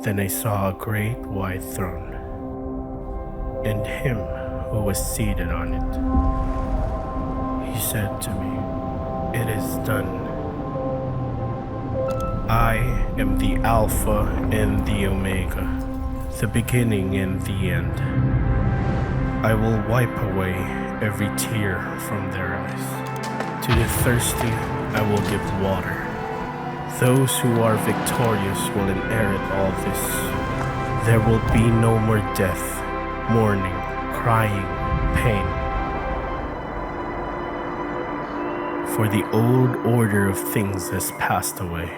Then I saw a great white throne, and him who was seated on it. He said to me, "It is done. I am the Alpha and the Omega, the beginning and the end. I will wipe away every tear from their eyes. To the thirsty I will give water. Those who are victorious will inherit all this. There will be no more death, mourning, crying, pain. For the old order of things has passed away.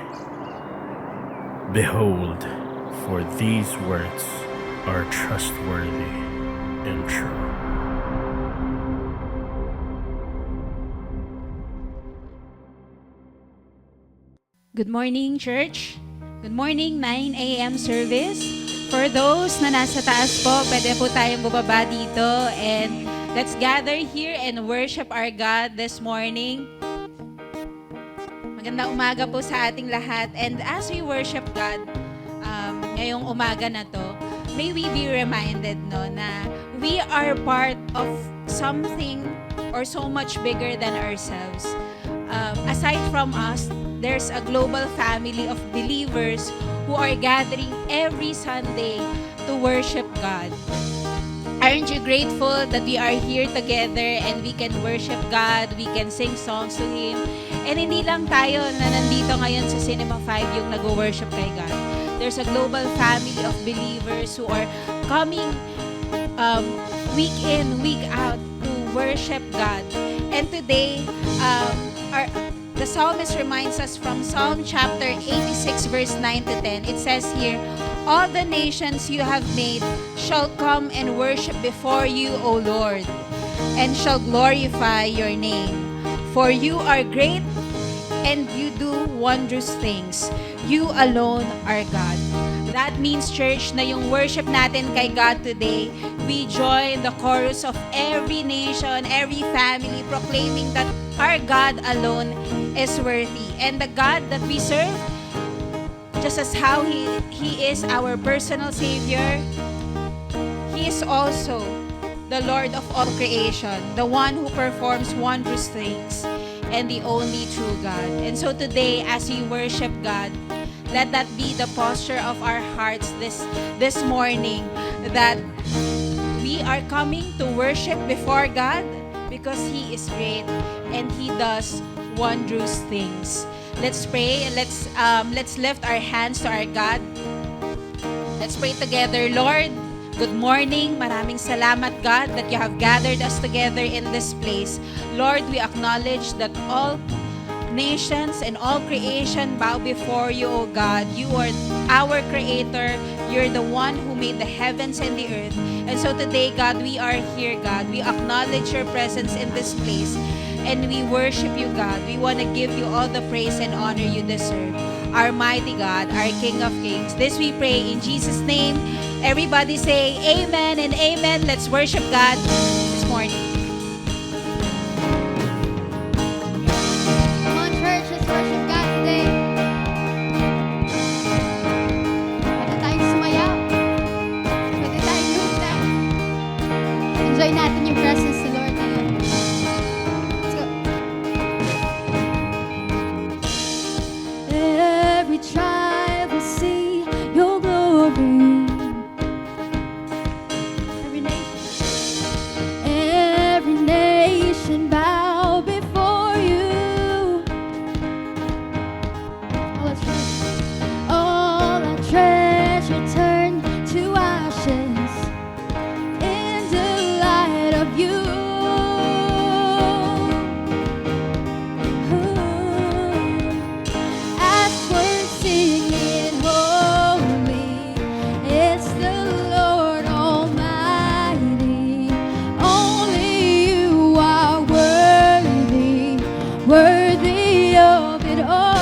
Behold, for these words are trustworthy and true." Good morning, church. Good morning, 9 a.m. service. For those na nasa taas po, pwede po tayong bumaba dito and let's gather here and worship our God this morning. Magandang umaga po sa ating lahat. And as we worship God ngayong umaga na to, may we be reminded na we are part of something or so much bigger than ourselves. Aside from us, there's a global family of believers who are gathering every Sunday to worship God. Aren't you grateful that we are here together and we can worship God, we can sing songs to Him? And hindi lang tayo na nandito ngayon sa Cinema 5 yung nag-worship kay God. There's a global family of believers who are coming week in, week out to worship God. And today, the psalmist reminds us from Psalm chapter 86 verse 9 to 10. It says here, "All the nations you have made shall come and worship before you, O Lord, and shall glorify your name. For you are great and you do wondrous things. You alone are God." That means, church, na yung worship natin kay God today, we join the chorus of every nation, every family, proclaiming that our God alone is worthy. And the God that we serve, just as how He is our personal Savior, He is also the Lord of all creation, the one who performs wondrous things, and the only true God. And so today, as we worship God, let that be the posture of our hearts this morning, that we are coming to worship before God because He is great and He does wondrous things. Let's pray. Let's lift our hands to our God. Let's pray together. Lord, good morning. Maraming salamat, God, that you have gathered us together in this place. Lord, we acknowledge that all nations and all creation bow before you, O God. You are our creator. You're the one who made the heavens and the earth. And so today, God, we are here, God. We acknowledge your presence in this place. And we worship you, God. We want to give you all the praise and honor you deserve. Our mighty God, our King of Kings. This we pray in Jesus' name. Everybody say amen and amen. Let's worship God this morning. Come on, church, let's worship God today. Pwede tayong sumayaw. Pwede tayong lumutang. Enjoy natin yung presence ni Lord ngayon. Let's go. Every tribe will see your glory. Every nation bow before you. All our treasure turn to ashes in the light of you. As we're singing holy, it's the Lord Almighty. Only you are worthy, worthy of it all.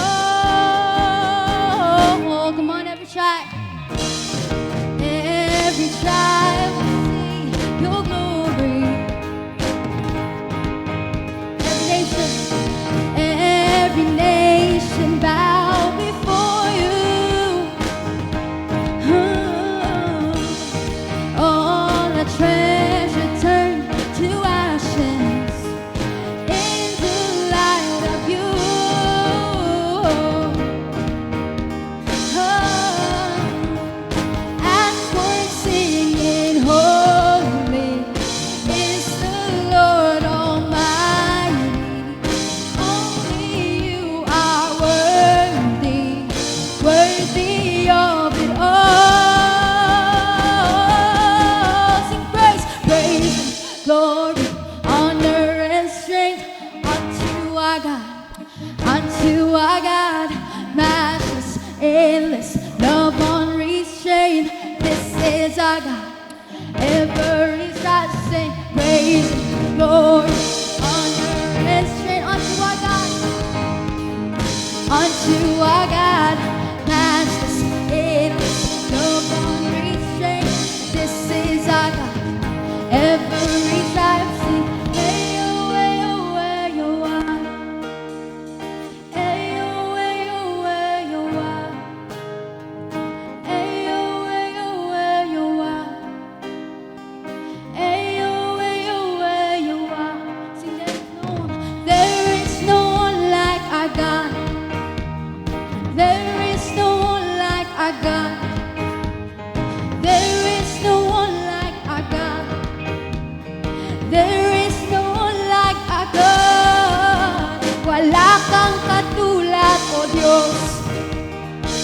endless, love unrestrained. This is our God. Every side sing praise, glory, honor, and strength unto our God. Unto our God, matchless, endless, love unrestrained. This is our God. Every side sing, hey oh, hey oh, hey oh, ah. Hey oh, hey oh, hey oh, ah. Hey oh, hey oh, hey oh, ah. Hey oh, hey oh, hey oh, ah. Sing, there is no one like our God. There is no one like our God. There is no one like our God. There is no one like our God. Wala kang katulad, O Diyos.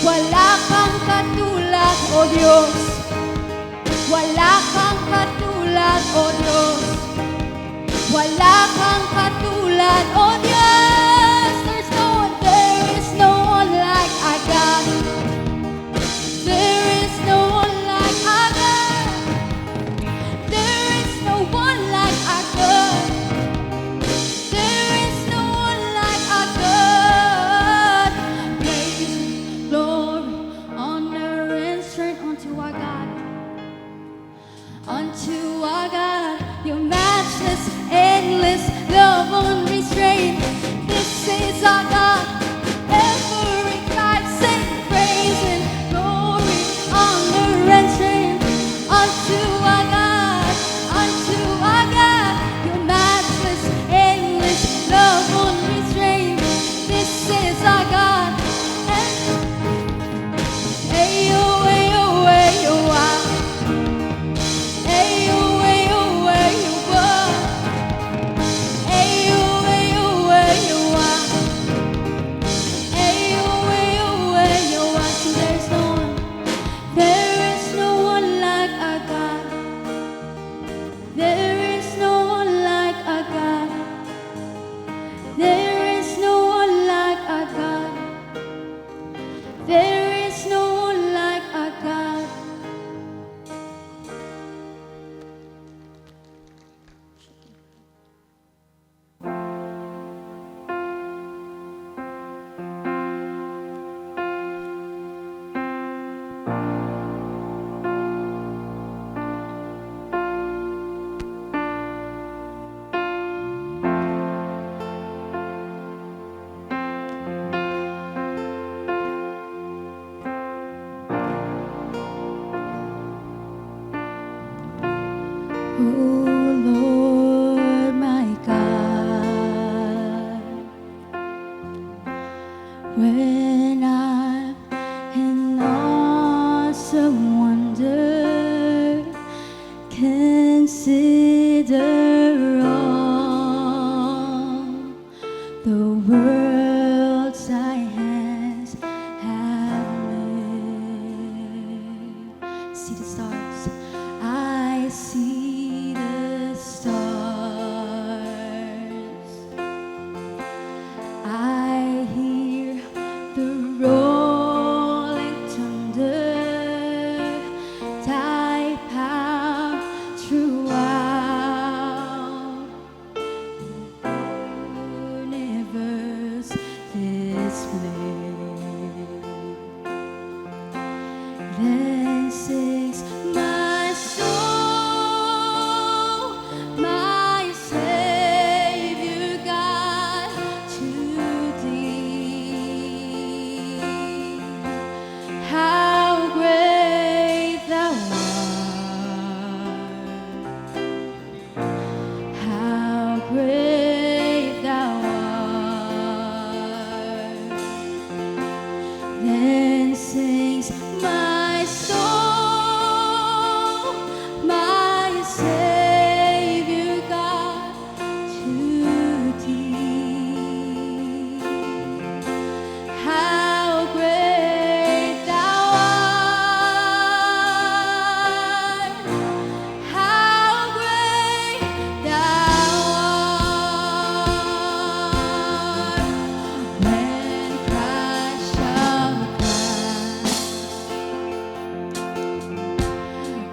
Wala kang katulad, O Diyos. Wala kang katulad, O Diyos. Wala kang katulad, O Diyos. There is no one like our God. There is no one like our God. There is no one like our God. There is no one like our God. Praise, glory, honor, and strength unto our God. Unto our God, your matchless, endless, love unrestrained.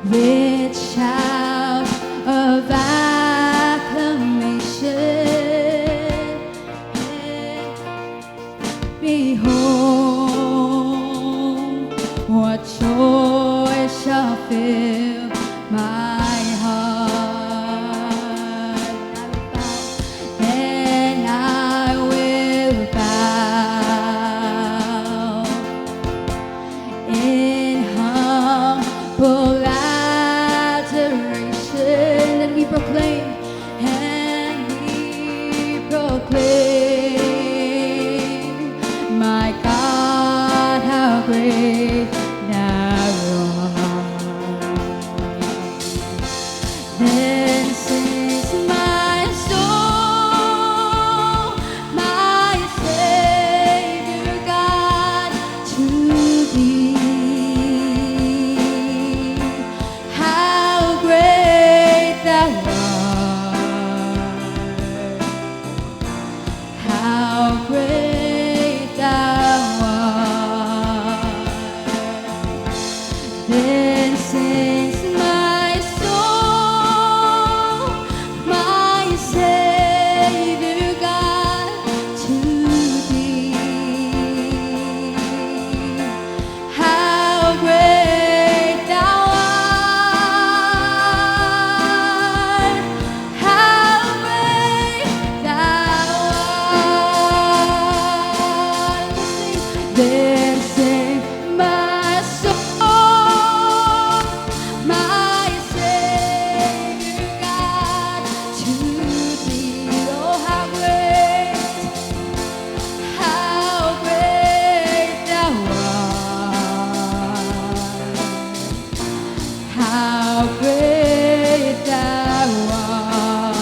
with shouts of acclamation. Behold, what joy shall fill my heart. And I will bow in humble adoration, and we proclaim, my God, how great thou art. Then sings my soul, my Savior God, to thee. How great thou art. How great thou art. Then sings my soul, my Savior God, to thee. How great thou art. How great thou art. Then sing my soul, my Savior God, to thee. Oh, how great thou art. How great thou art.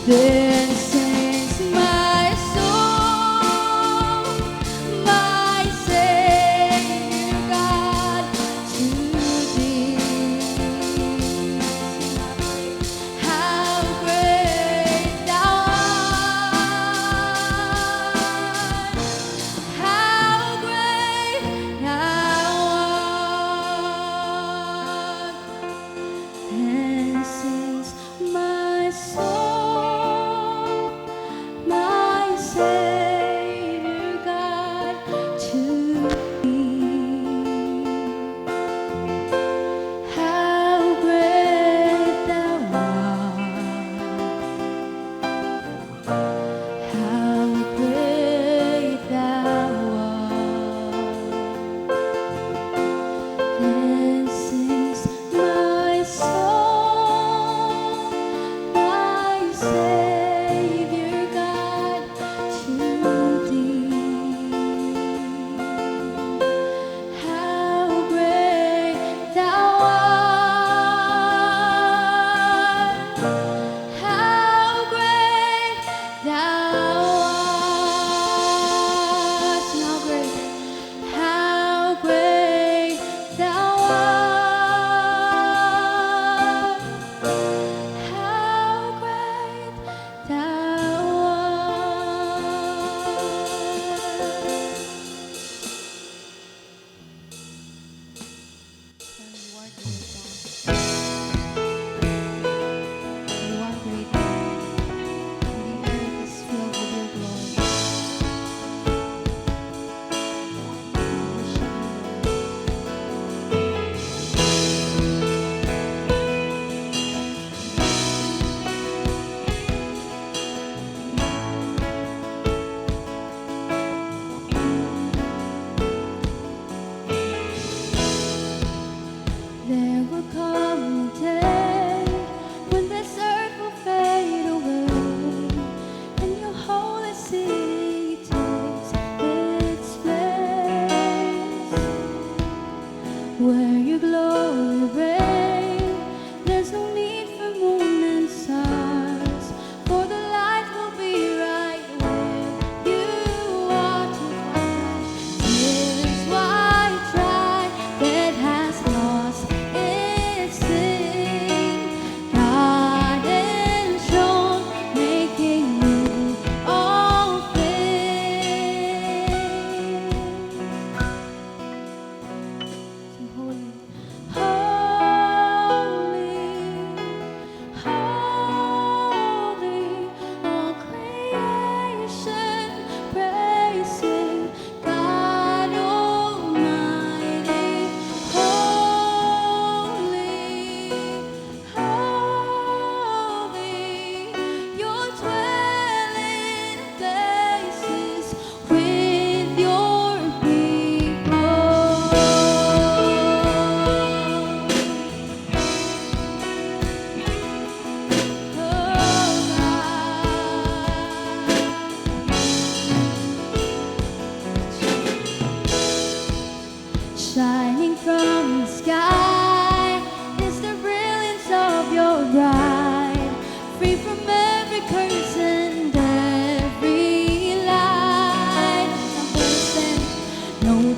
Then sings my soul,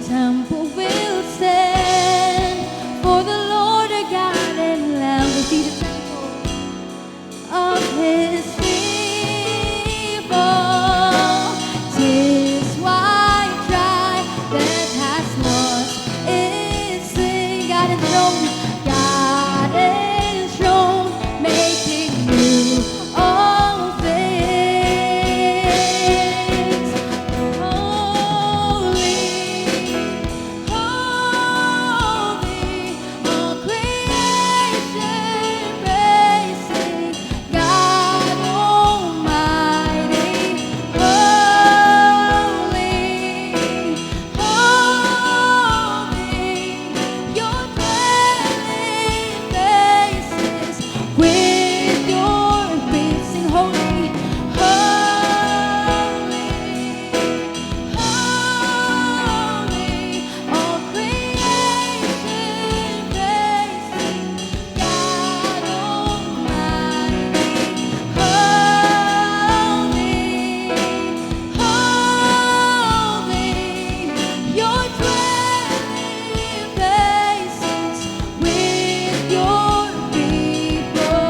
temple will stand, for the Lord our God and Lamb will be the temple of His people. 'Tis white dry that has lost its sting. God enthroned, God enthroned, making new all things. Holy, holy, all creation praising God Almighty. Holy, holy, your dwelling places with your peace. Sing holy, holy, holy, all creation praising God Almighty. Holy, holy, your dwelling places with your people.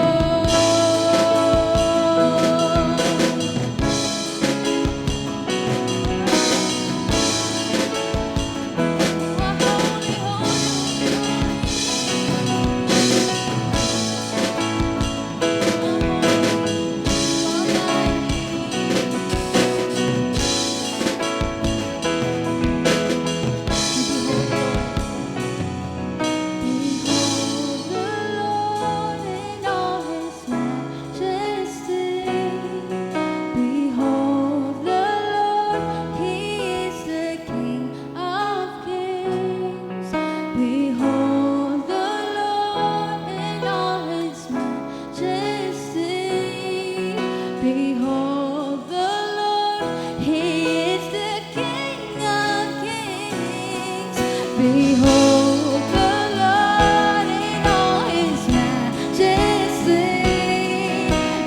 Behold the Lord in all His majesty. Behold the Lord, He is the King of kings. Behold the Lord in all His majesty. Behold the Lord, He is the King of kings. Behold the Lord in all His majesty.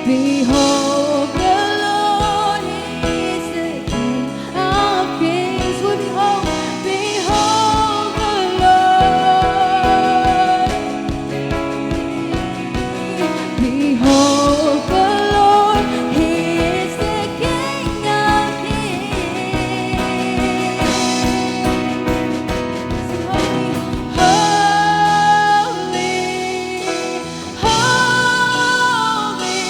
Behold the Lord, He is the King of kings. We behold, behold the Lord. Behold the Lord, He is the King of kings. Holy, holy,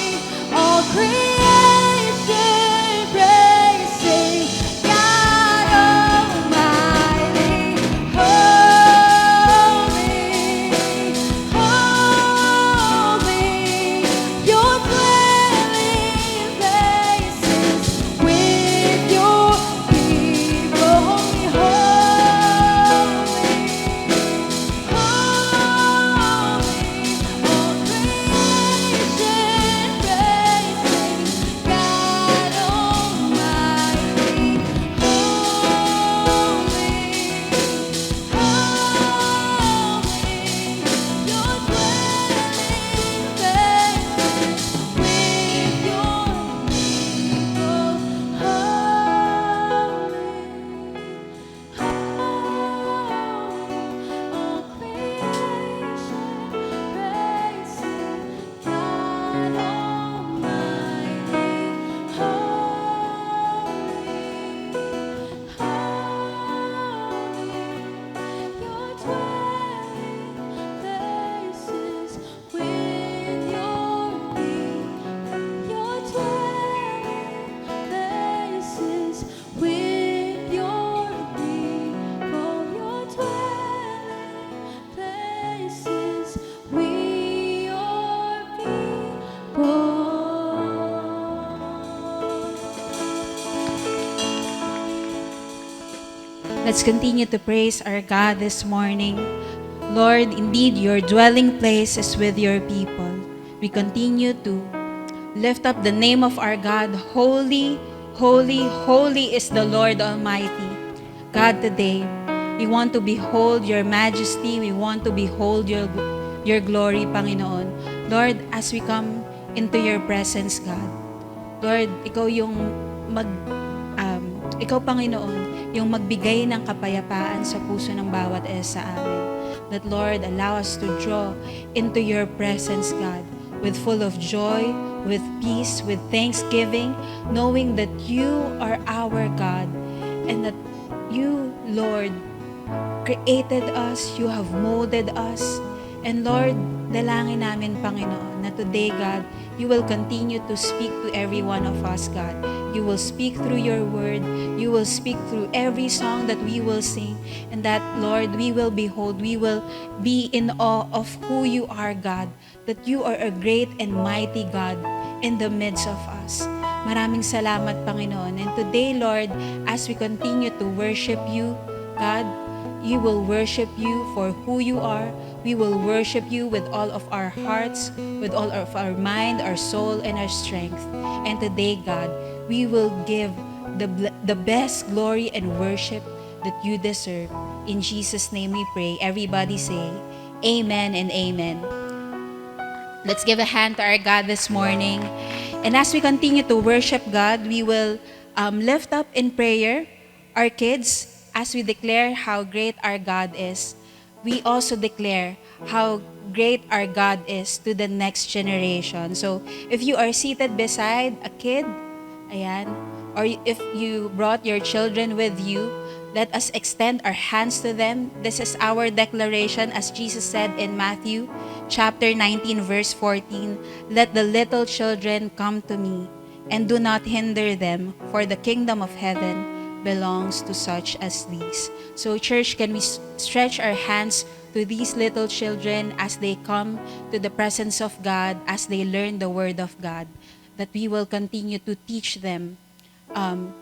all creation praising God Almighty. Holy, holy, your dwelling places with your people. With your people, your dwelling places with your people. Let's continue to praise our God this morning. Lord, indeed, your dwelling place is with your people. We continue to lift up the name of our God. Holy, holy, holy is the Lord Almighty. God, today, we want to behold your majesty. We want to behold your glory, Panginoon. Lord, as we come into your presence, God, Lord, ikaw yung ikaw, Panginoon, yung magbigay ng kapayapaan sa puso ng bawat isa sa amin. That Lord, allow us to draw into your presence, God, with full of joy, with peace, with thanksgiving, knowing that you are our God and that you, Lord, created us, you have molded us. And Lord, dalangin namin, Panginoon, na today, God, you will continue to speak to every one of us, God. You will speak through your word. You will speak through every song that we will sing. And that, Lord, we will behold, we will be in awe of who you are, God. That you are a great and mighty God in the midst of us. Maraming salamat, Panginoon. And today, Lord, as we continue to worship you, God, we will worship you for who you are. We will worship you with all of our hearts, with all of our mind, our soul, and our strength. And today, God, we will give the best glory and worship that you deserve. In Jesus' name we pray. Everybody say, Amen and Amen. Let's give a hand to our God this morning. And as we continue to worship God, we will lift up in prayer our kids as we declare how great our God is. We also declare how great our God is to the next generation. So if you are seated beside a kid, ayan, or if you brought your children with you, let us extend our hands to them. This is our declaration, as Jesus said in Matthew chapter 19, verse 14, "Let the little children come to me, and do not hinder them, for the kingdom of heaven belongs to such as these." So church, can we stretch our hands to these little children as they come to the presence of God, as they learn the word of God, that we will continue to teach them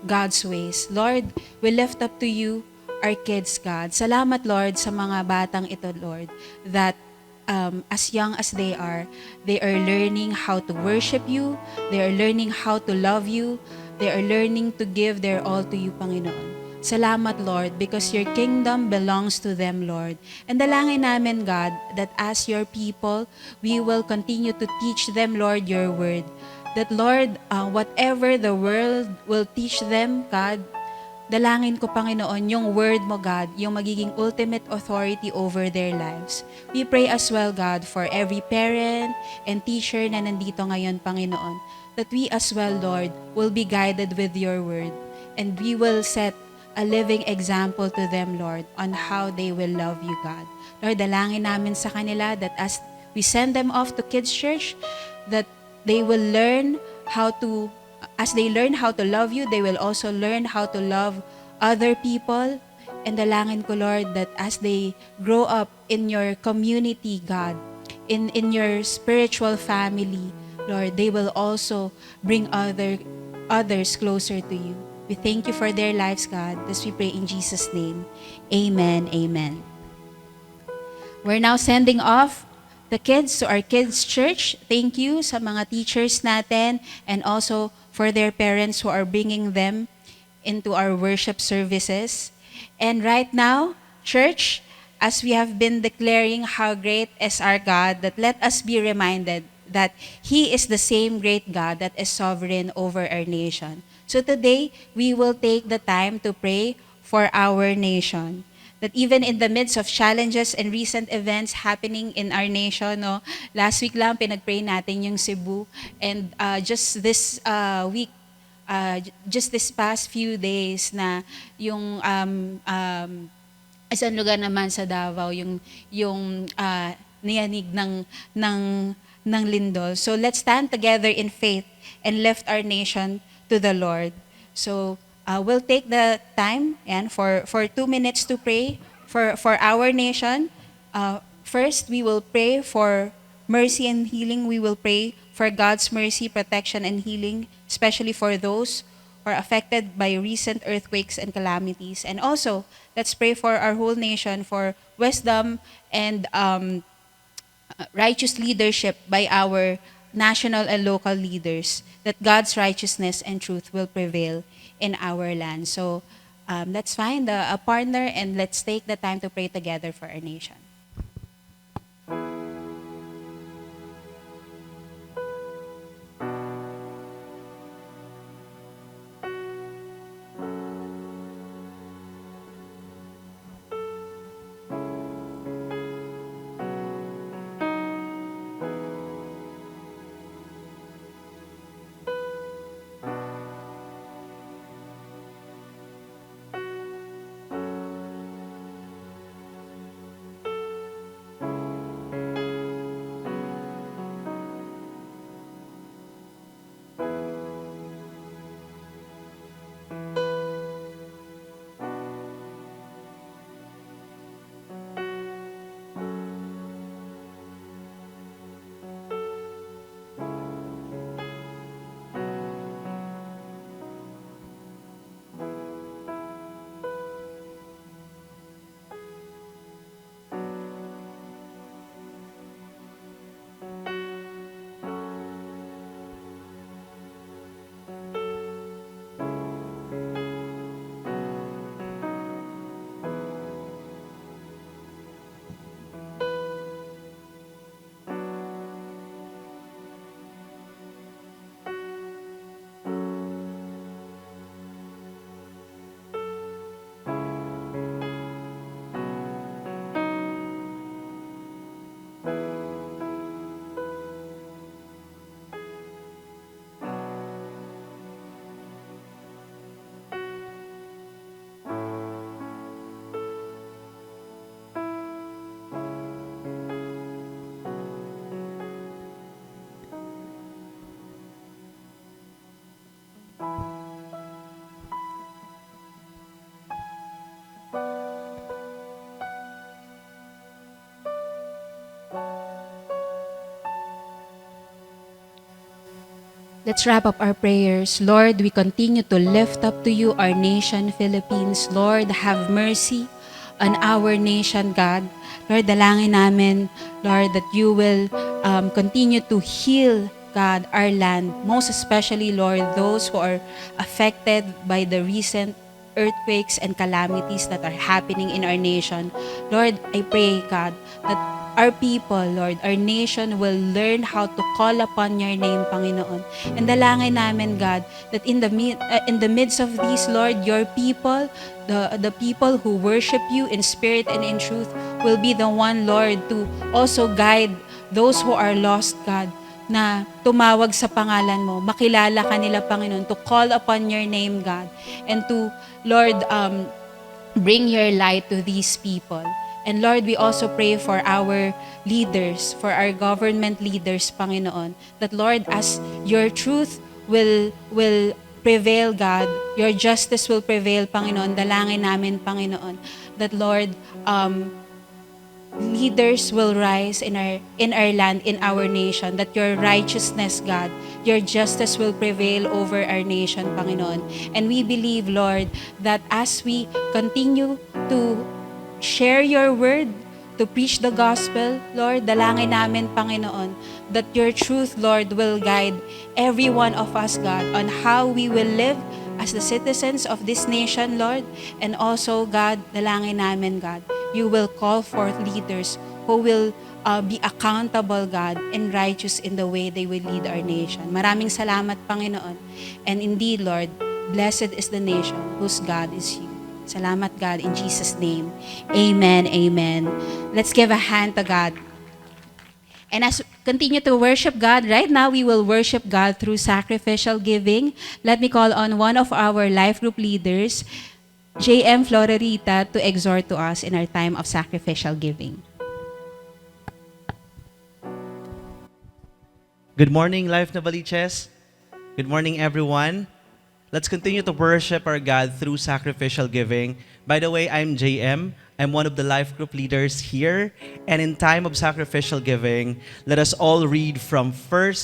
God's ways. Lord, we lift up to you our kids, God. Salamat, Lord, sa mga batang ito, Lord, that as young as they are learning how to worship you, they are learning how to love you, they are learning to give their all to you, Panginoon. Salamat, Lord, because your kingdom belongs to them, Lord. And dalangin namin, God, that as your people, we will continue to teach them, Lord, your word. That, Lord, whatever the world will teach them, God, dalangin ko, Panginoon, yung word mo, God, yung magiging ultimate authority over their lives. We pray as well, God, for every parent and teacher na nandito ngayon, Panginoon, that we as well, Lord, will be guided with your word. And we will set a living example to them, Lord, on how they will love you, God. Lord, dalangin namin sa kanila that as we send them off to Kids Church, that they will learn how to, as they learn how to love you, they will also learn how to love other people. And dalangin ko, Lord, that as they grow up in your community, God, in your spiritual family, Lord, they will also bring others closer to you. We thank you for their lives, God, as we pray in Jesus' name. Amen, amen. We're now sending off the kids to our kids' church. Thank you sa mga teachers natin and also for their parents who are bringing them into our worship services. And right now, church, as we have been declaring how great is our God, that let us be reminded that He is the same great God that is sovereign over our nation. So today, we will take the time to pray for our nation. That even in the midst of challenges and recent events happening in our nation, no, last week lang pinag-pray natin yung Cebu, and just this week, just this past few days na yung isang lugar naman sa Davao, yung niyanig ng lindol. So let's stand together in faith and lift our nation to the Lord. So we'll take the time and for 2 minutes to pray for our nation. First, we will pray for mercy and healing. We will pray for God's mercy, protection, and healing, especially for those who are affected by recent earthquakes and calamities. And also, let's pray for our whole nation, for wisdom and righteous leadership by our national and local leaders, that God's righteousness and truth will prevail in our land. So let's find a partner and let's take the time to pray together for our nation. Let's wrap up our prayers. Lord, we continue to lift up to you our nation, Philippines. Lord, have mercy on our nation, God. Lord, dalangin namin, Lord, that you will continue to heal, God, our land. Most especially, Lord, those who are affected by the recent earthquakes and calamities that are happening in our nation. Lord, I pray, God, that our people, Lord, our nation will learn how to call upon your name, Panginoon. And dalangin namin, God, that in the midst of these, Lord, your people, the people who worship you in spirit and in truth, will be the one, Lord, to also guide those who are lost, God, na tumawag sa pangalan mo, makilala ka nila, Panginoon, to call upon your name, God, and to, Lord, bring your light to these people. And Lord, we also pray for our leaders, for our government leaders, Panginoon, that Lord, as your truth will prevail, God, your justice will prevail, Panginoon. Dalangin namin, Panginoon, that Lord, leaders will rise in our land, in our nation, that your righteousness, God, your justice will prevail over our nation, Panginoon. And we believe, Lord, that as we continue to share your word, to preach the gospel, Lord, dalangin namin, Panginoon, that your truth, Lord, will guide every one of us, God, on how we will live as the citizens of this nation, Lord. And also, God, dalangin namin, God, you will call forth leaders who will be accountable, God, and righteous in the way they will lead our nation. Maraming salamat, Panginoon. And indeed, Lord, blessed is the nation whose God is you. Salamat, God, in Jesus' name. Amen, amen. Let's give a hand to God. And as we continue to worship God, right now we will worship God through sacrificial giving. Let me call on one of our life group leaders, J.M. Florerita, to exhort to us in our time of sacrificial giving. Good morning, Life Novaliches. Good morning, everyone. Let's continue to worship our God through sacrificial giving. By the way, I'm JM. I'm one of the life group leaders here. And in time of sacrificial giving, let us all read from 1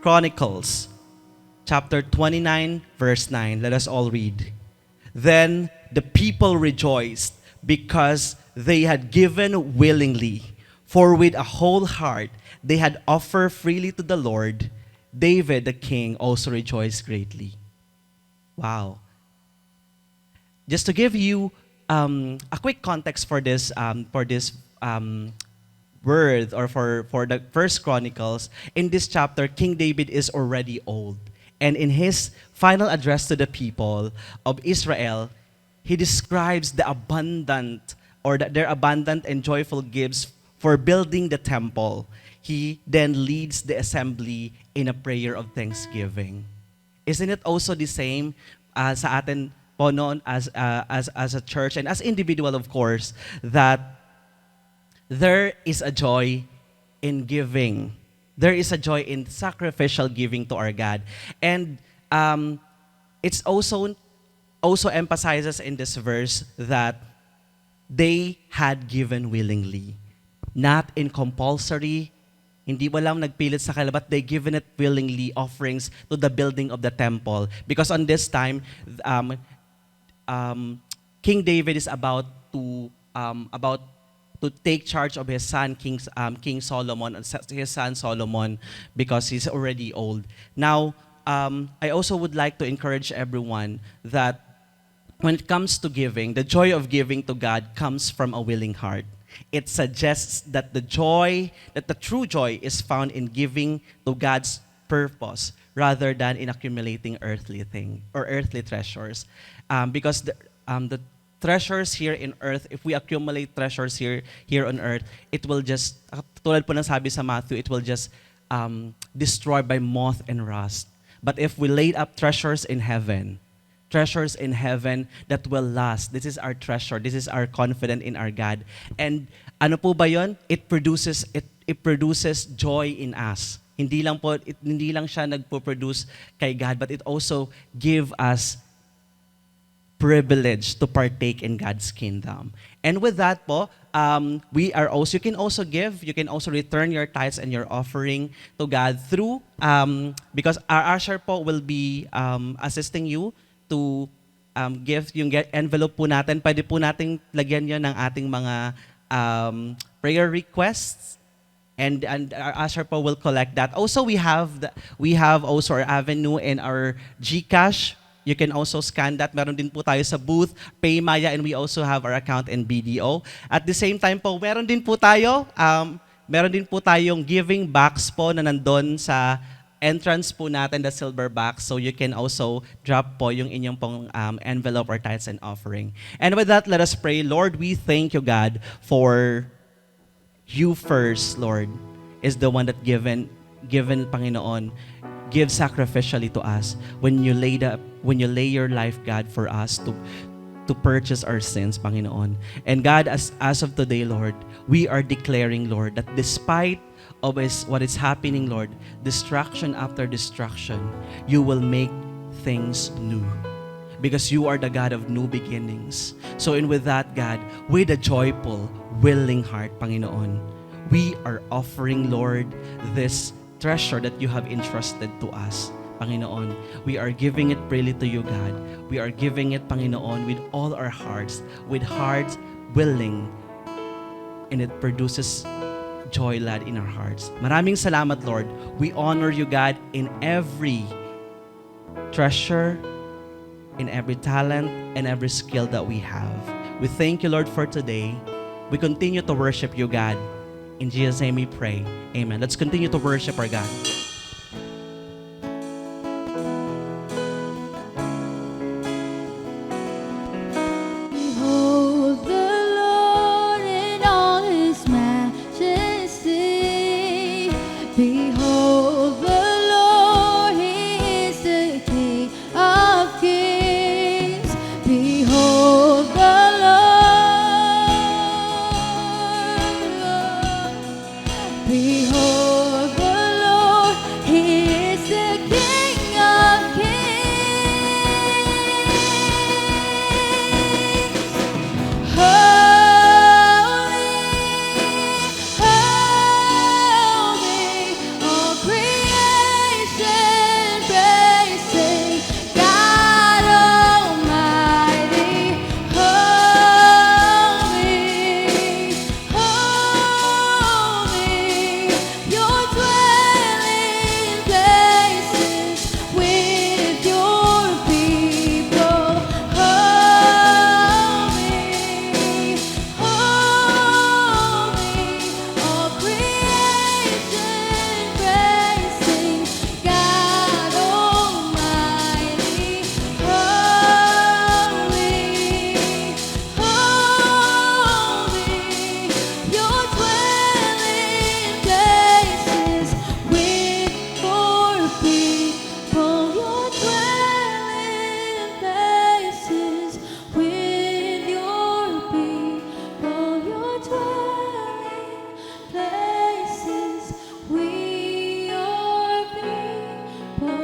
Chronicles, chapter 29, verse 9. Let us all read. Then the people rejoiced because they had given willingly, for with a whole heart they had offered freely to the Lord. David the king also rejoiced greatly. Wow. Just to give you a quick context for this word, or for the First Chronicles, in this chapter, King David is already old. And in his final address to the people of Israel, he describes the abundant, or their abundant and joyful gifts for building the temple. He then leads the assembly in a prayer of thanksgiving. Isn't it also the same sa atin po noon as a church and as individual, of course, that there is a joy in giving. There is a joy in sacrificial giving to our God. And it's also emphasizes in this verse that they had given willingly, not in compulsory. Hindi walang nagpilit sa kanila, but they given it willingly, offerings to the building of the temple. Because on this time, King David is about to take charge of his son, King Solomon, his son Solomon, because he's already old. Now, I also would like to encourage everyone that when it comes to giving, the joy of giving to God comes from a willing heart. It suggests that the true joy is found in giving to God's purpose rather than in accumulating earthly things or earthly treasures. Because the treasures here in earth, if we accumulate treasures here on earth, it will just, tulad po ng sabi sa Matthew, it will just destroy by moth and rust. But if we lay up treasures in heaven that will last. This is our treasure. This is our confidence in our God. And ano po ba yon? It produces joy in us. Hindi lang siya nagpo-produce kay God, but it also give us privilege to partake in God's kingdom. And with that po, you can also give, you can also return your tithes and your offering to God through, because our usher po will be assisting you to give yung envelope po natin. Pwede po nating lagyan yun ng ating mga prayer requests. And our usher po will collect that. Also, we have also our avenue in our GCash. You can also scan that. Meron din po tayo sa booth, PayMaya, and we also have our account in BDO. At the same time po, meron din po tayong giving box po na nandun sa entrance po natin, the silver box. So you can also drop po yung inyong pong envelope or tithes and offering. And with that, let us pray. Lord, we thank you, God, for you first, Lord, is the one that given, Panginoon, give sacrificially to us when you lay your life, God, for us to purchase our sins, Panginoon. And God, as of today, Lord, we are declaring, Lord, that despite of what is happening, Lord, destruction after destruction, you will make things new. Because you are the God of new beginnings. So with that, God, with a joyful, willing heart, Panginoon, we are offering, Lord, this treasure that you have entrusted to us, Panginoon. We are giving it freely to you, God. We are giving it, Panginoon, with all our hearts, with hearts willing, and it produces joy, Lord, in our hearts. Maraming salamat, Lord. We honor you, God, in every treasure, in every talent, and every skill that we have. We thank you, Lord, for today. We continue to worship you, God. In Jesus' name we pray. Amen. Let's continue to worship our God. Behold the Lord in all his majesty. Behold the Lord, he is the King of kings. Behold the Lord. Behold the Lord, he is the King of kings. Holy, holy, all creation praising God Almighty. Holy, holy, your dwelling places with your people. Holy, holy, all creation praising God Almighty. Holy, holy, your dwelling places with your people. Your dwelling places with your people. Your dwelling places with your people.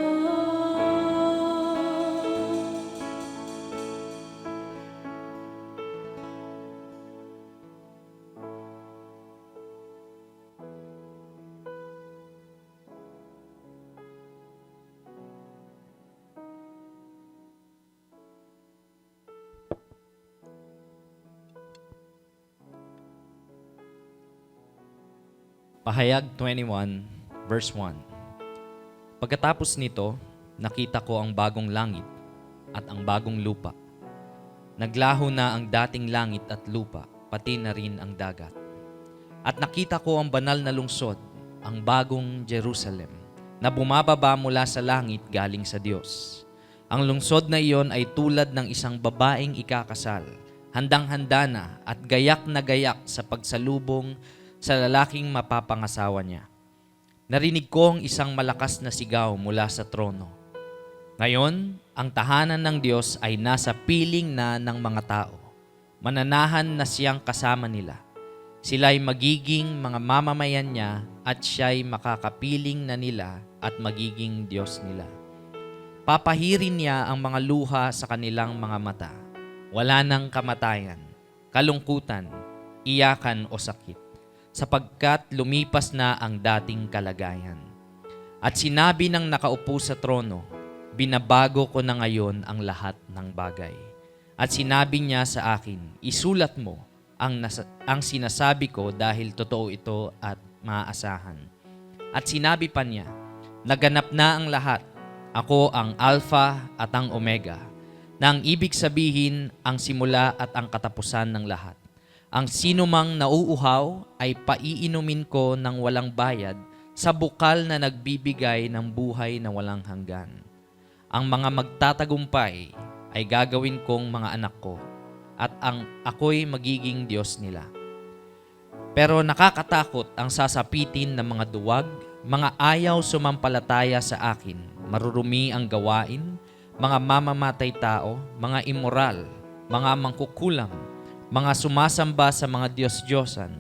Pahayag 21, verse 1. Pagkatapos nito, nakita ko ang bagong langit at ang bagong lupa. Naglaho na ang dating langit at lupa, pati na rin ang dagat. At nakita ko ang banal na lungsod, ang bagong Jerusalem, na bumababa mula sa langit galing sa Diyos. Ang lungsod na iyon ay tulad ng isang babaeng ikakasal, handang-handa na at gayak na gayak sa pagsalubong sa lalaking mapapangasawa niya. Narinig ko ang isang malakas na sigaw mula sa trono. Ngayon, ang tahanan ng Diyos ay nasa piling na ng mga tao. Mananahan na siyang kasama nila. Sila'y magiging mga mamamayan niya at siya'y makakapiling na nila at magiging Diyos nila. Papahirin niya ang mga luha sa kanilang mga mata wala nang kamatayan, kalungkutan, iyakan o sakit, sapagkat lumipas na ang dating kalagayan. At sinabi ng nakaupo sa trono, binabago ko na ngayon ang lahat ng bagay. At sinabi niya sa akin, isulat mo ang sinasabi ko dahil totoo ito at maaasahan. At sinabi pa niya, naganap na ang lahat. Ako ang Alpha at ang Omega, na ang ibig sabihin ang simula at ang katapusan ng lahat. Ang sinumang nauuhaw ay paiinumin ko ng walang bayad sa bukal na nagbibigay ng buhay na walang hanggan. Ang mga magtatagumpay ay gagawin kong mga anak ko at ako'y magiging Diyos nila. Pero nakakatakot ang sasapitin ng mga duwag, mga ayaw sumampalataya sa akin, marurumi ang gawain, mga mamamatay tao, mga immoral, mga mangkukulam, mga sumasamba sa mga Diyos-Diyosan,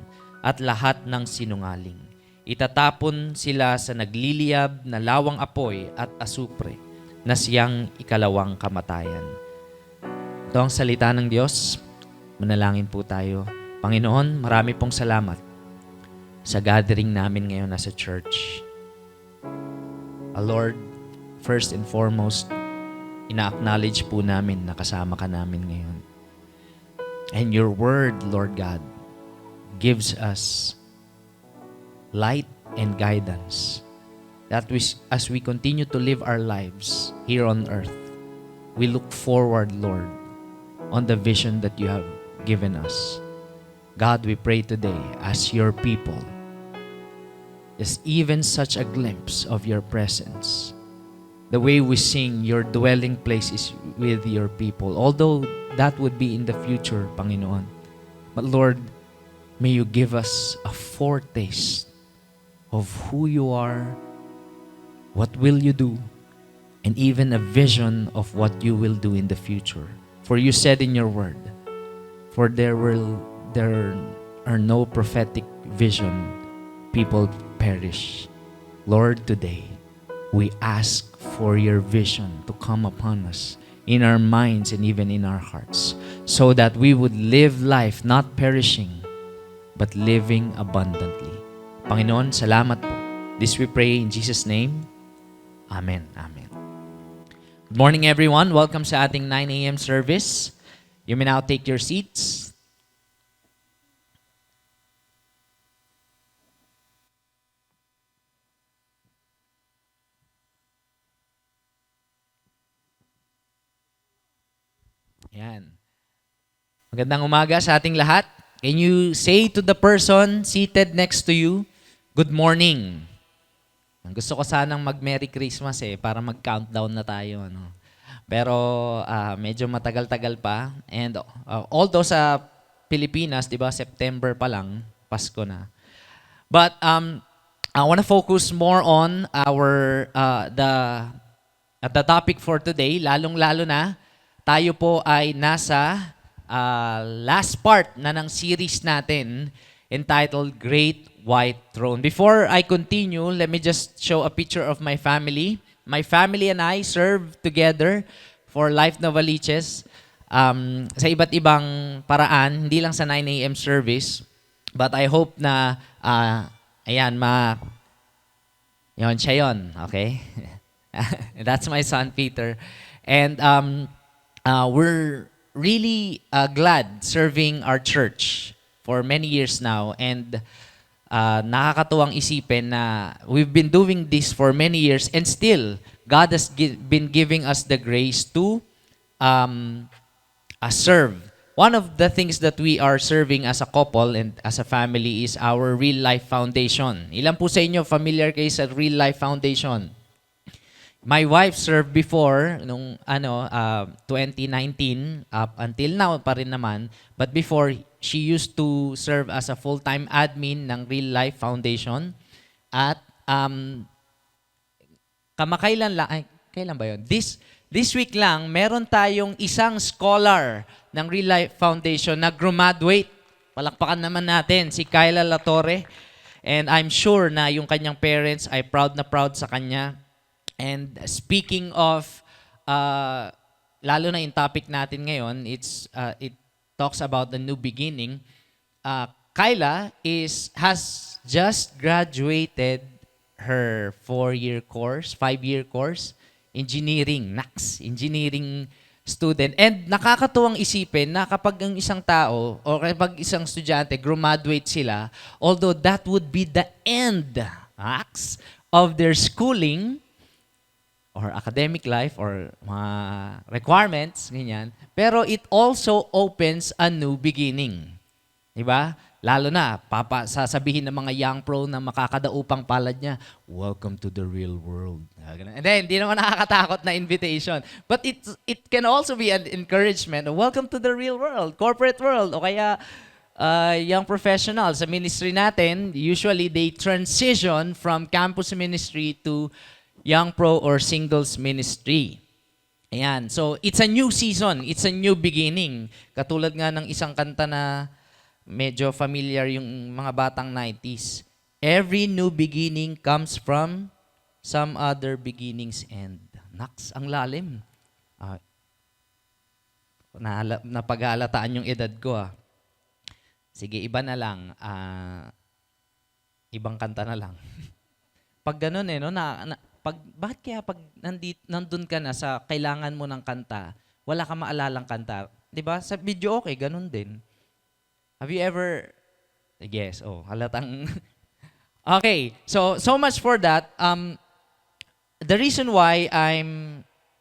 at lahat ng sinungaling. Itatapon sila sa nagliliyab na lawang apoy at asupre, na siyang ikalawang kamatayan. Ito ang salita ng Diyos. Manalangin po tayo. Panginoon, marami pong salamat sa gathering namin ngayon nasa church. Lord, first and foremost, ina-acknowledge po namin na kasama ka namin ngayon. And your word, Lord God, gives us light and guidance that as we continue to live our lives here on earth, we look forward, Lord, on the vision that you have given us. God, we pray today as your people, just even such a glimpse of your presence. The way we sing, your dwelling place is with your people. Although that would be in the future, Panginoon. But Lord, may you give us a foretaste of who you are, what will you do, and even a vision of what you will do in the future. For you said in your word, for there are no prophetic vision, people perish. Lord, today, we ask for your vision to come upon us in our minds and even in our hearts, so that we would live life not perishing, but living abundantly. Panginoon, salamat po. This we pray in Jesus' name. Amen. Amen. Good morning, everyone. Welcome sa ating 9 a.m. service. You may now take your seats. Yan. Magandang umaga sa ating lahat. Can you say to the person seated next to you, good morning? Gusto ko sanang mag-Merry Christmas para mag-countdown na tayo. Ano? Pero medyo matagal-tagal pa. And although sa Pilipinas, di ba, September pa lang, Pasko na. But I want to focus more on the topic for today, lalong-lalo na tayo po ay nasa last part na ng series natin entitled Great White Throne. Before I continue, let me just show a picture of my family. My family and I serve together for Life Novaliches sa iba't ibang paraan, hindi lang sa 9 a.m. service. But I hope na, yun, siya yun, okay? That's my son, Peter. And we're really glad serving our church for many years now. And nakakatuwang isipin na we've been doing this for many years and still, God has been giving us the grace to serve. One of the things that we are serving as a couple and as a family is our Real Life Foundation. Ilan po sa inyo familiar kayo sa Real Life Foundation? My wife served before nung 2019 up until now pa rin naman, but before she used to serve as a full-time admin ng Real Life Foundation at kamakailan lang kailan ba 'yon? This week lang meron tayong isang scholar ng Real Life Foundation na graduate. Palakpakan naman natin si Kyla Latorre, and I'm sure na yung kanyang parents ay proud na proud sa kanya. And speaking of lalo na yung topic natin ngayon, it talks about the new beginning. Kyla has just graduated her 4-year course, 5-year course, engineering, engineering student. And nakakatuwang isipin na kapag ang isang tao o kapag isang estudyante graduate sila, although that would be the end of their schooling or academic life or mga requirements, ganyan, pero it also opens a new beginning. Diba? Lalo na, sasabihin ng mga young pro na makakadaupang palad niya, welcome to the real world. And then, hindi naman nakakatakot na invitation. But it can also be an encouragement. Welcome to the real world, corporate world. O kaya, young professionals sa ministry natin, usually they transition from campus ministry to young pro or singles ministry. Ayan. So, it's a new season. It's a new beginning. Katulad nga ng isang kanta na medyo familiar yung mga batang 90s. Every new beginning comes from some other beginning's end. Naks, ang lalim. Napaghahalataan yung edad ko. Sige, iba na lang. Ibang kanta na lang. Pag ganun no, bakit kaya pag nandun ka na sa kailangan mo ng kanta, wala ka maalalang kanta? Diba? Sa video okay, ganun din. Have you ever, yes, halatang, okay, so much for that. The reason why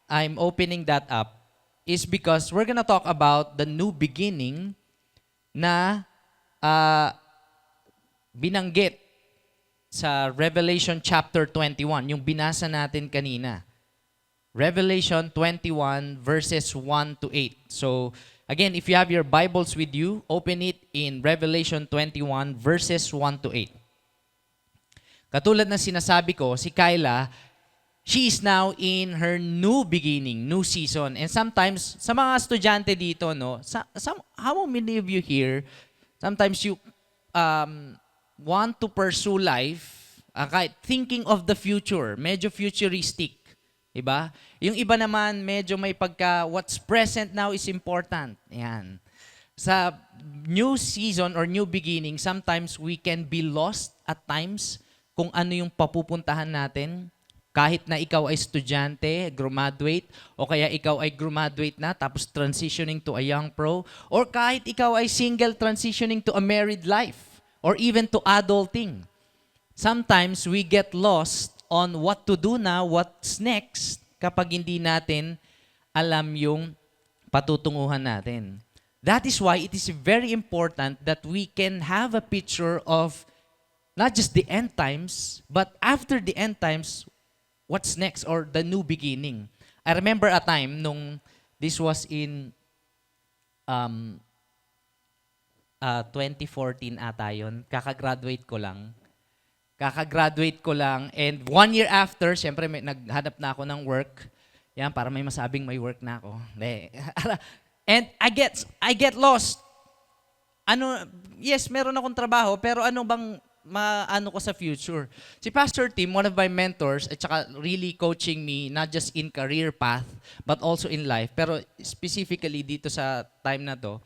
I'm opening that up is because we're gonna talk about the new beginning na binanggit sa Revelation chapter 21, yung binasa natin kanina. Revelation 21 verses 1 to 8. So, again, if you have your Bibles with you, open it in Revelation 21 verses 1 to 8. Katulad ng sinasabi ko, si Kyla, she is now in her new beginning, new season. And sometimes, sa mga estudyante dito, no, how many of you here, sometimes you want to pursue life, thinking of the future, medyo futuristic. Diba? Yung iba naman, medyo may pagka, what's present now is important. Yan. Sa new season or new beginning, sometimes we can be lost at times kung ano yung papupuntahan natin. Kahit na ikaw ay estudyante, graduate, o kaya ikaw ay graduate na, tapos transitioning to a young pro, or kahit ikaw ay single transitioning to a married life, or even to adulting. Sometimes we get lost on what to do now, what's next, kapag hindi natin alam yung patutunguhan natin. That is why it is very important that we can have a picture of not just the end times, but after the end times, what's next or the new beginning. I remember a time nung this was in 2014 ata yun. Kakagraduate ko lang. And 1 year after, syempre naghanap na ako ng work. Yan, para may masabing may work na ako. And I get lost. Yes, meron akong trabaho, pero ano bang maano ko sa future? Si Pastor Tim, one of my mentors, at saka really coaching me, not just in career path, but also in life. Pero specifically dito sa time na to,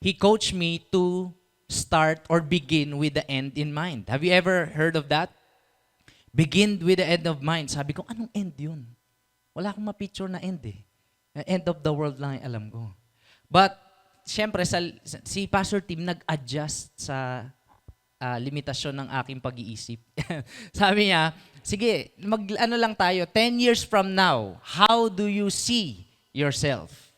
he coached me to start or begin with the end in mind. Have you ever heard of that? Begin with the end of mind. Sabi ko, anong end yun? Wala akong ma-picture na end eh. End of the world lang yung alam ko. But, syempre, si Pastor Tim nag-adjust sa limitasyon ng aking pag-iisip. Sabi niya, sige, ano lang tayo, 10 years from now, how do you see yourself?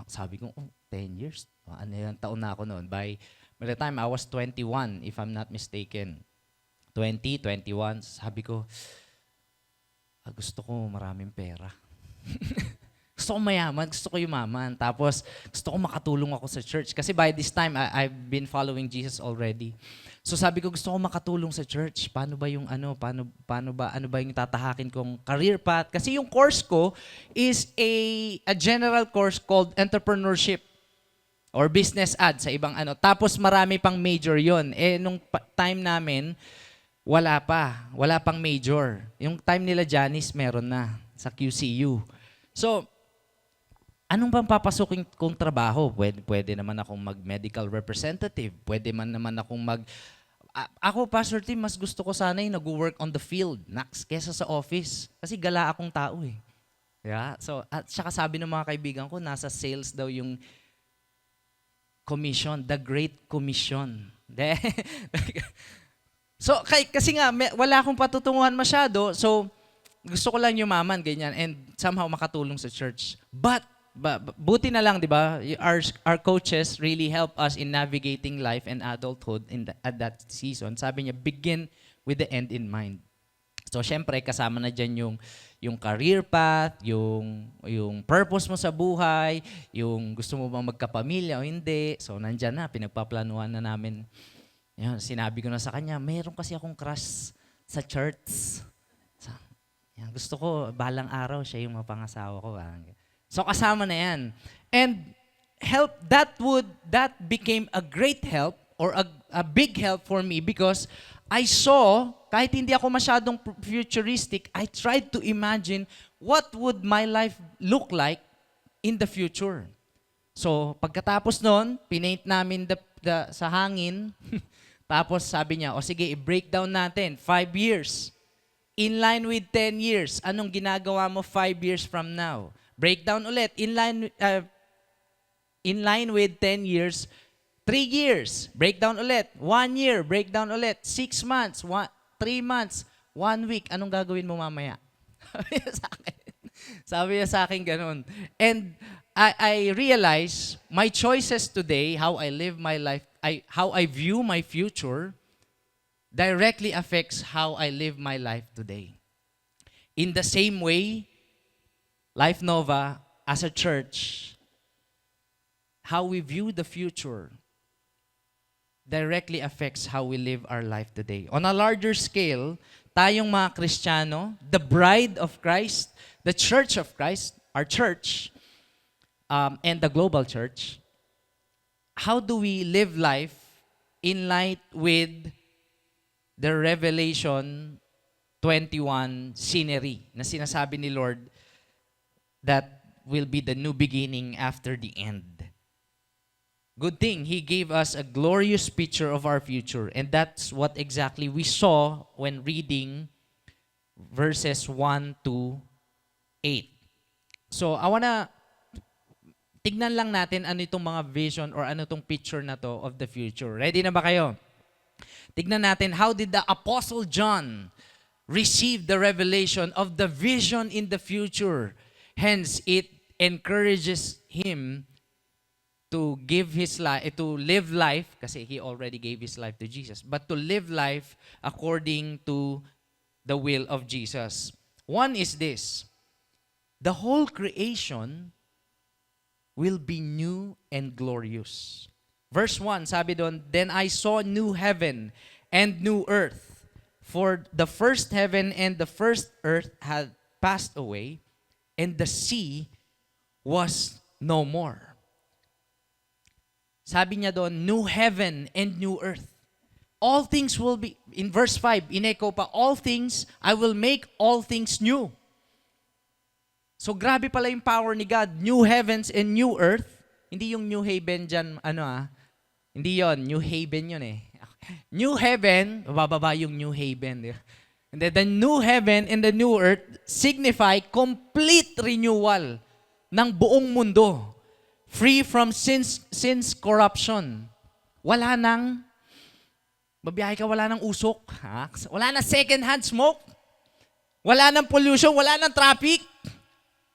Sabi ko, 10 years? Ano yung taon na ako noon? By the time I was 21, if I'm not mistaken. 20, 21, sabi ko, gusto ko maraming pera. Gusto ko mayaman, gusto ko yumaman. Tapos, gusto ko makatulong ako sa church. Kasi by this time, I've been following Jesus already. So sabi ko, gusto ko makatulong sa church. Paano ba yung ano ba yung tatahakin kong career path? Kasi yung course ko is a general course called entrepreneurship or business ad sa ibang ano. Tapos marami pang major yon. Nung time namin, wala pang major. Yung time nila Janice, meron na sa QCU. So, anong bang papasukin kong trabaho? Pwede naman akong mag-medical representative. Pwede man naman akong ako, Pastor Tim, mas gusto ko sana yung nag-work on the field kesa sa office. Kasi gala akong tao eh. Yeah? So, at saka sabi ng mga kaibigan ko, nasa sales daw yung commission, the Great Commission. So, kasi nga, wala akong patutunguhan masyado. So, gusto ko lang yumaman, ganyan, and somehow makatulong sa church. But buti na lang, di ba? Our coaches really help us in navigating life and adulthood at that season. Sabi niya, begin with the end in mind. So, syempre, kasama na dyan yung career path, yung purpose mo sa buhay, yung gusto mo bang magkapamilya o hindi. So, nandyan na, pinagpaplanuhan na namin. Yan, sinabi ko na sa kanya, meron kasi akong crush sa church. Yan, gusto ko, balang araw, siya yung mapangasawa ko. So kasama na yan. And that became a great help or a big help for me because I saw, kahit hindi ako masyadong futuristic, I tried to imagine what would my life look like in the future. So pagkatapos nun, pinaint namin sa hangin, tapos sabi niya, sige, i-breakdown natin, 5 years. In line with 10 years, anong ginagawa mo 5 years from now? Breakdown ulit. In line with 10 years, 3 years. Breakdown ulit. 1 year. Breakdown ulit. 6 months. 3 months. 1 week. Anong gagawin mo mamaya? Sabi niya sa akin ganun. And I realize my choices today, how I live my life, how I view my future, directly affects how I live my life today. In the same way, Life Nova, as a church, how we view the future directly affects how we live our life today. On a larger scale, tayong mga Kristiyano, the bride of Christ, the church of Christ, our church, and the global church, how do we live life in light with the Revelation 21 scenery na sinasabi ni Lord that will be the new beginning after the end. Good thing, He gave us a glorious picture of our future. And that's what exactly we saw when reading verses 1 to 8. So, tignan lang natin ano itong mga vision or ano itong picture na to of the future. Ready na ba kayo? Tignan natin, how did the Apostle John receive the revelation of the vision in the future? Hence, it encourages him to give his life, to live life, kasi he already gave his life to Jesus, but to live life according to the will of Jesus. One is this: the whole creation will be new and glorious. Verse 1, sabi doon, then I saw new heaven and new earth, for the first heaven and the first earth had passed away, and the sea was no more. Sabi niya doon, new heaven and new earth. All things will be, in verse 5, in-echo pa, all things, I will make all things new. So grabe pala yung power ni God, new heavens and new earth. Hindi yung New Haven dyan, hindi yon, New Haven yun eh. New heaven, bababa yung New Haven. And then the new heaven and the new earth signify complete renewal ng buong mundo. Free from sin's corruption. Wala nang, babiyahe ka, wala nang usok. Ha? Wala nang second-hand smoke. Wala nang pollution, wala nang traffic.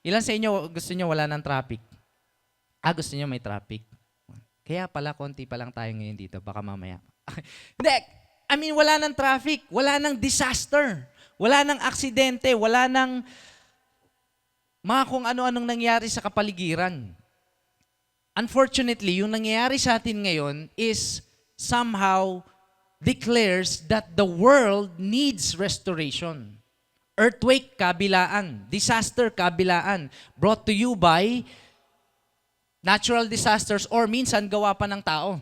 Ilan sa inyo gusto nyo wala nang traffic? Gusto nyo may traffic. Kaya pala, konti pa lang tayo ngayon dito. Baka mamaya. Hindi. I mean, wala nang traffic, wala nang disaster, wala nang aksidente, wala nang mga kung ano-anong nangyari sa kapaligiran. Unfortunately, yung nangyayari sa atin ngayon is somehow declares that the world needs restoration. Earthquake, kabilaan. Disaster, kabilaan. Brought to you by natural disasters or minsan gawa pa ng tao.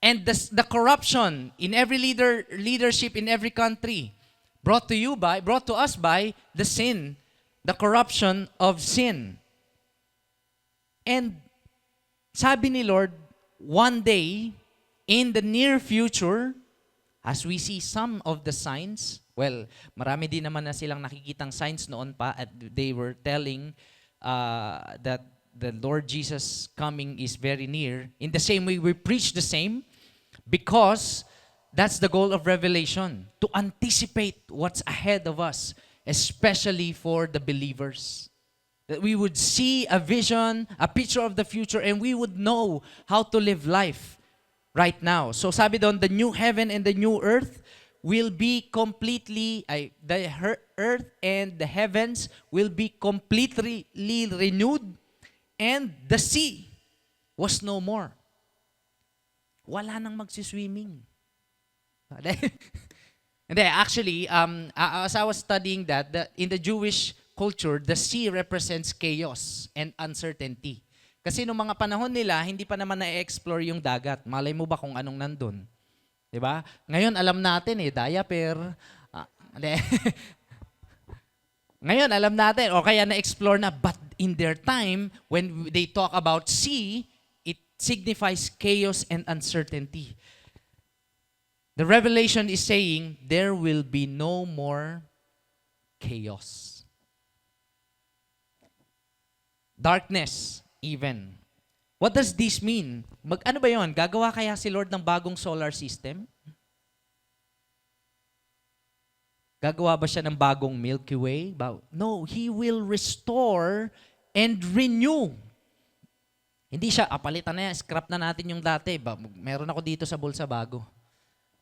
And the corruption in every leadership in every country brought to us by the sin, the corruption of sin. And sabi ni Lord, one day, in the near future, as we see some of the signs, well, marami din naman na silang nakikitang signs noon pa at they were telling that the Lord Jesus coming is very near. In the same way, we preach the same because that's the goal of Revelation, to anticipate what's ahead of us, especially for the believers. That we would see a vision, a picture of the future, and we would know how to live life right now. So sabi doon, the new heaven and the new earth will be completely, earth and the heavens will be completely renewed, and the sea was no more. Wala nang magsiswimming. Hindi, actually, as I was studying that, in the Jewish culture, the sea represents chaos and uncertainty. Kasi noong mga panahon nila, hindi pa naman na-explore yung dagat. Malay mo ba kung anong nandun? Diba? Ngayon, alam natin diaper. Ngayon, alam natin, o kaya na-explore na. But in their time, when they talk about sea, it signifies chaos and uncertainty. The Revelation is saying, there will be no more chaos. Darkness, even. What does this mean? Ano ba yon? Gagawa kaya si Lord ng bagong solar system? Gagawa ba siya ng bagong Milky Way? No, He will restore and renew. Hindi siya, palitan na yan, scrap na natin yung dati. Meron ako dito sa bulsa bago.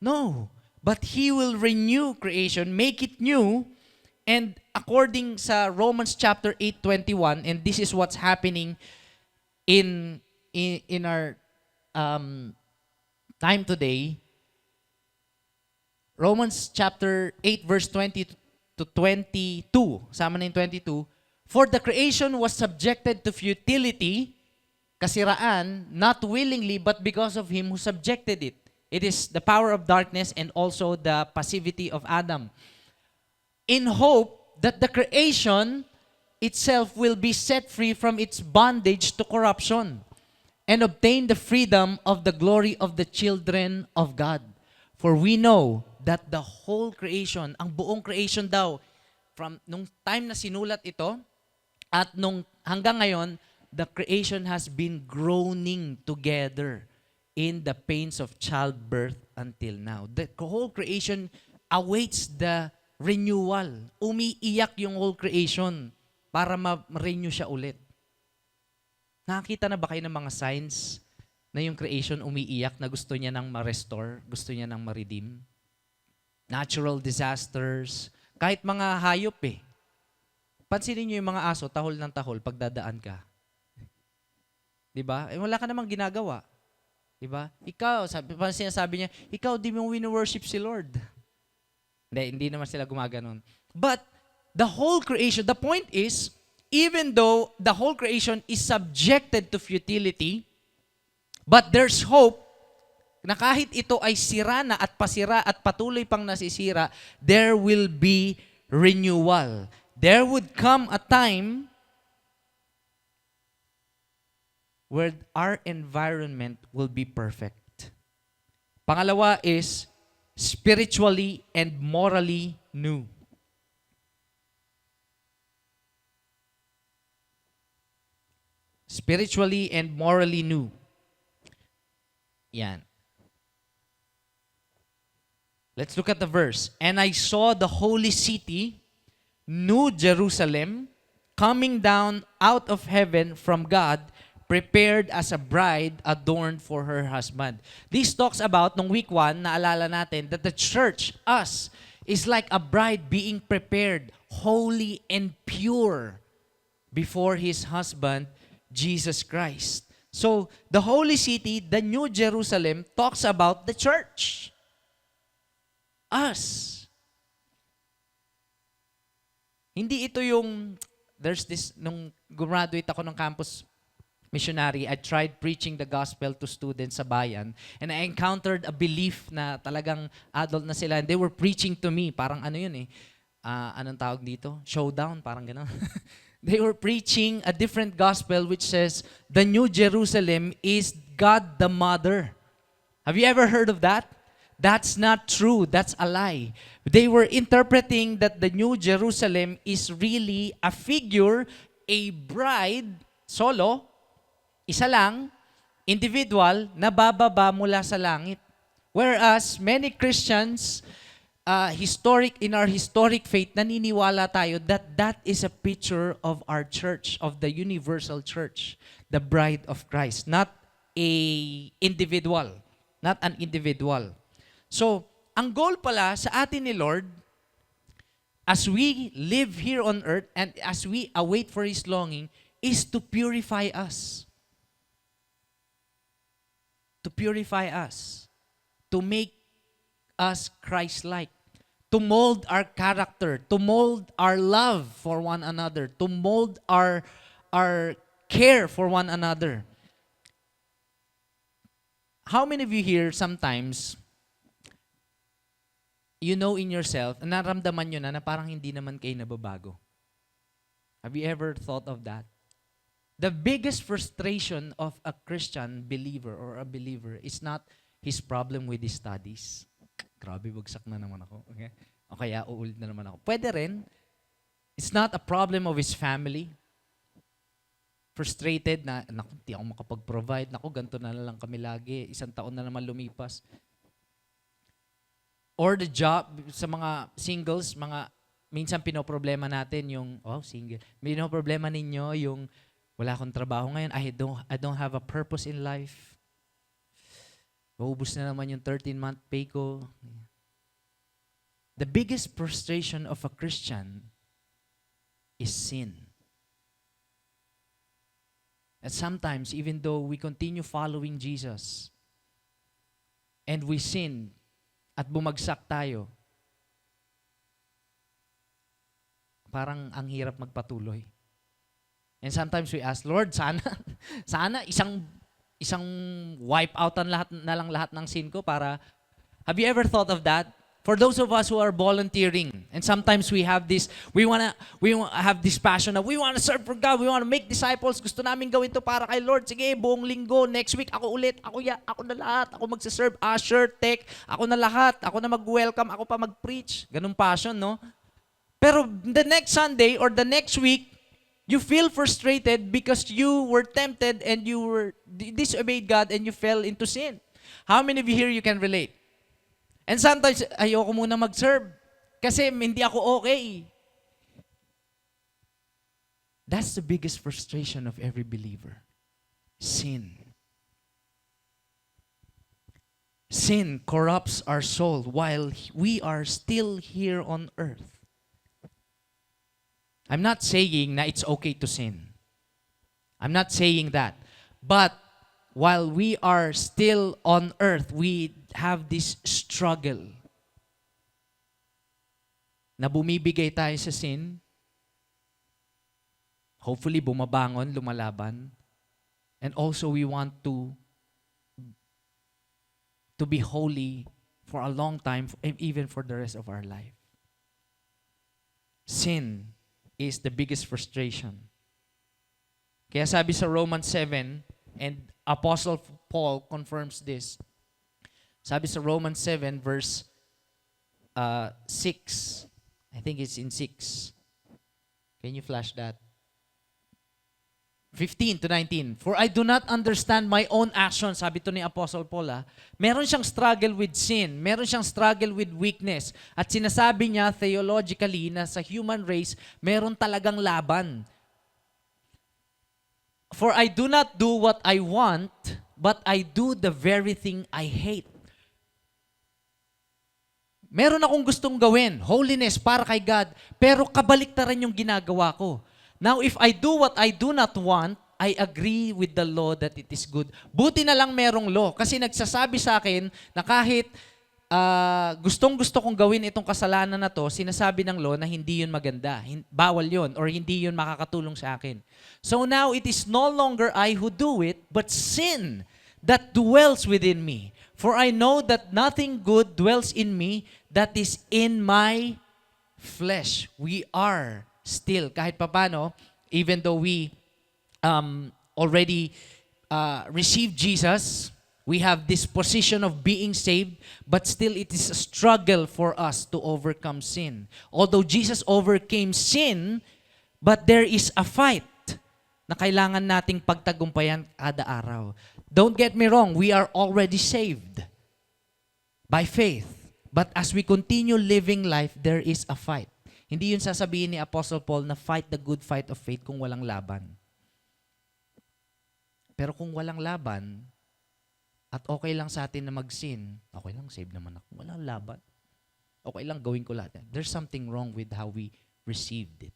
No, but He will renew creation, make it new, and according sa Romans chapter 8:21, and this is what's happening in our time today, Romans chapter 8 verse 20 to 22, sama na yung 22, for the creation was subjected to futility, kasiraan, not willingly, but because of Him who subjected it. It is the power of darkness and also the passivity of Adam. In hope that the creation itself will be set free from its bondage to corruption and obtain the freedom of the glory of the children of God. For we know that the whole creation, ang buong creation daw, from nung time na sinulat ito at nung hanggang ngayon, the creation has been groaning together in the pains of childbirth until now. The whole creation awaits the renewal. Umiiyak yung whole creation para ma-renew siya ulit. Nakakita na ba kayo ng mga signs na yung creation umiiyak na gusto niya nang ma-restore, gusto niya nang ma-redeem? Natural disasters, kahit mga hayop Pansinin niyo yung mga aso, tahol ng tahol pag dadaan ka. 'Di ba? Wala ka namang ginagawa. 'Di ba? Ikaw, sinasabi niya, ikaw di mo wino-worship si Lord. Hindi naman sila gumaganon. But the whole creation, the point is, even though the whole creation is subjected to futility, but there's hope na kahit ito ay sira na at pasira at patuloy pang nasisira, there will be renewal. There would come a time where our environment will be perfect. Pangalawa is spiritually and morally new. Spiritually and morally new. Yan. Let's look at the verse. And I saw the holy city, New Jerusalem, coming down out of heaven from God, prepared as a bride adorned for her husband. This talks about, nung week 1, naalala natin, that the church, us, is like a bride being prepared, holy and pure, before his husband, Jesus Christ. So, the holy city, the New Jerusalem, talks about the church. Us. Hindi ito yung, there's this, nung graduate ako ng campus missionary, I tried preaching the gospel to students sa bayan, and I encountered a belief na talagang adult na sila, and they were preaching to me, parang ano yun anong tawag dito? Showdown, parang gano'n. They were preaching a different gospel which says the New Jerusalem is God the Mother. Have you ever heard of that? That's not true. That's a lie. They were interpreting that the New Jerusalem is really a figure, a bride, solo, isa lang, individual, na bababa mula sa langit. Whereas many Christians, in our historic faith, naniniwala tayo that that is a picture of our church, of the universal church, the bride of Christ, not an individual. So, ang goal pala sa atin ni Lord, as we live here on earth and as we await for His longing, is to purify us. To purify us. To make us Christ-like. To mold our character. To mold our love for one another. To mold our care for one another. How many of you here sometimes, you know in yourself, naramdaman nyo na parang hindi naman kayo nababago? Have you ever thought of that? The biggest frustration of a Christian believer or a believer is not his problem with his studies. Grabe, bagsak na naman ako. Okay? O kaya uulit na naman ako. Pwede rin. It's not a problem of his family. Frustrated na, naku, di ako makapag-provide. Naku, ganito na lang kami lagi. Isang taon na naman lumipas. Or the job, sa mga singles, minsan pinoproblema natin yung, single. Pinoproblema ninyo yung, wala akong trabaho ngayon, I don't have a purpose in life. Maubos na naman yung 13-month pay ko. The biggest frustration of a Christian is sin. And sometimes, even though we continue following Jesus, and we sin, at bumagsak tayo, parang ang hirap magpatuloy. And sometimes we ask, Lord, sana isang wipe outan lahat ng sin ko para, have you ever thought of that? For those of us who are volunteering, and sometimes we have this, we have this passion na we want to serve for God, we want to make disciples, gusto namin gawin to para kay Lord. Sige, buong linggo, next week, ako ulit, ako na lahat, ako magsaserve, usher, tech, ako na lahat, ako na mag-welcome, ako pa mag-preach. Ganun passion, no? Pero the next Sunday or the next week, you feel frustrated because you were tempted and you were disobeyed God and you fell into sin. How many of you here you can relate? And sometimes, ayoko muna mag-serve kasi hindi ako okay. That's the biggest frustration of every believer. Sin. Sin corrupts our soul while we are still here on earth. I'm not saying na it's okay to sin. I'm not saying that. But while we are still on earth, we have this struggle na bumibigay tayo sa sin. Hopefully, bumabangon, lumalaban. And also, we want to be holy for a long time, even for the rest of our life. Sin is the biggest frustration. Kaya sabi sa Romans 7, and Apostle Paul confirms this. Sabi sa Romans 7 verse 6. I think it's in 6. Can you flash that? 15 to 19. For I do not understand my own actions. Sabi to ni Apostle Paul. Meron siyang struggle with sin. Meron siyang struggle with weakness. At sinasabi niya theologically na sa human race, meron talagang laban. For I do not do what I want, but I do the very thing I hate. Meron akong gustong gawin, holiness para kay God, pero kabaliktaran yung ginagawa ko. Now, if I do what I do not want, I agree with the law that it is good. Buti na lang merong law, kasi nagsasabi sa akin na kahit gustong-gusto kong gawin itong kasalanan na to, sinasabi ng law na hindi yun maganda, bawal yun, or hindi yun makakatulong sa akin. So now, it is no longer I who do it, but sin that dwells within me. For I know that nothing good dwells in me, that is in my flesh. We are still, kahit papano, even though we already received Jesus, we have this position of being saved, but still it is a struggle for us to overcome sin. Although Jesus overcame sin, but there is a fight na kailangan nating pagtagumpayan kada araw. Don't get me wrong, we are already saved by faith. But as we continue living life, there is a fight. Hindi yun sasabihin ni Apostle Paul na fight the good fight of faith kung walang laban. Pero kung walang laban, at okay lang sa atin na mag-sin, okay lang, save naman ako. Walang laban. Okay lang, gawin ko lahat. There's something wrong with how we received it.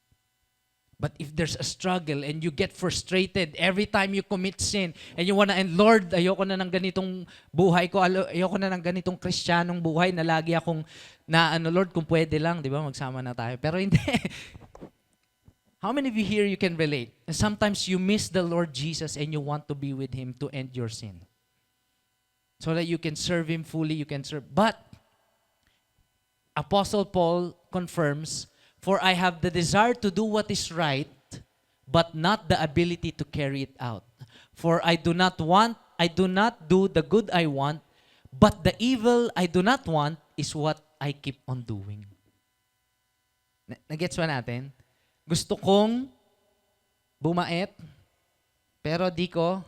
But if there's a struggle and you get frustrated every time you commit sin and you wanna, and Lord, ayoko na ng ganitong buhay ko, ayoko na ng ganitong kristyanong buhay na lagi akong Lord, kung pwede lang, di ba, magsama na tayo. Pero hindi. How many of you here you can relate? And sometimes you miss the Lord Jesus and you want to be with Him to end your sin. So that you can serve Him fully, you can serve. But, Apostle Paul confirms, for I have the desire to do what is right, but not the ability to carry it out. For I do not do the good I want, but the evil I do not want is what I keep on doing. Nagets ba natin? Gusto kong bumait, pero di ko.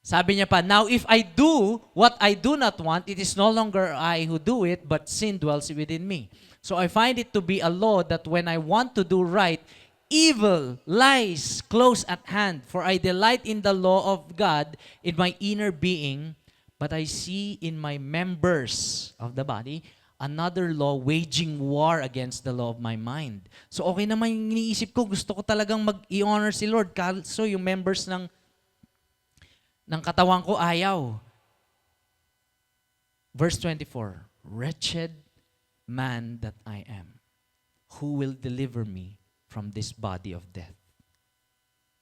Sabi niya pa, now if I do what I do not want, it is no longer I who do it, but sin dwells within me. So I find it to be a law that when I want to do right, evil lies close at hand. For I delight in the law of God in my inner being, but I see in my members of the body another law waging war against the law of my mind. So okay naman yung iniisip ko, gusto ko talagang mag-i-honor si Lord. So yung members ng katawan ko ayaw. Verse 24, wretched man that I am, who will deliver me from this body of death?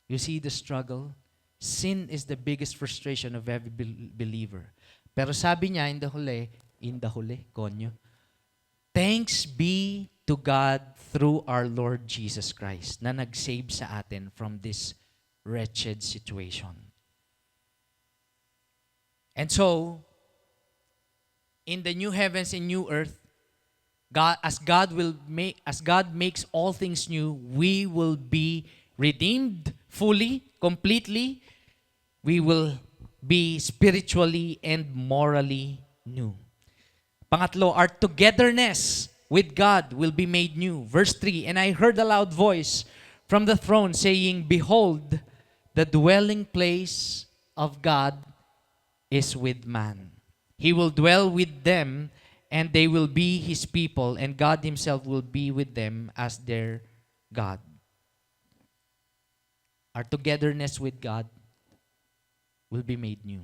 You see the struggle? Sin is the biggest frustration of every believer. Pero sabi niya in the huli, konyo, thanks be to God through our Lord Jesus Christ na nag-save sa atin from this wretched situation. And so, in the new heavens and new earth, as God makes all things new, we will be redeemed fully, completely. We will be spiritually and morally new. Pangatlo, our togetherness with God will be made new. Verse 3, and I heard a loud voice from the throne saying, behold, the dwelling place of God is with man. He will dwell with them, and they will be His people, and God Himself will be with them as their God. Our togetherness with God will be made new.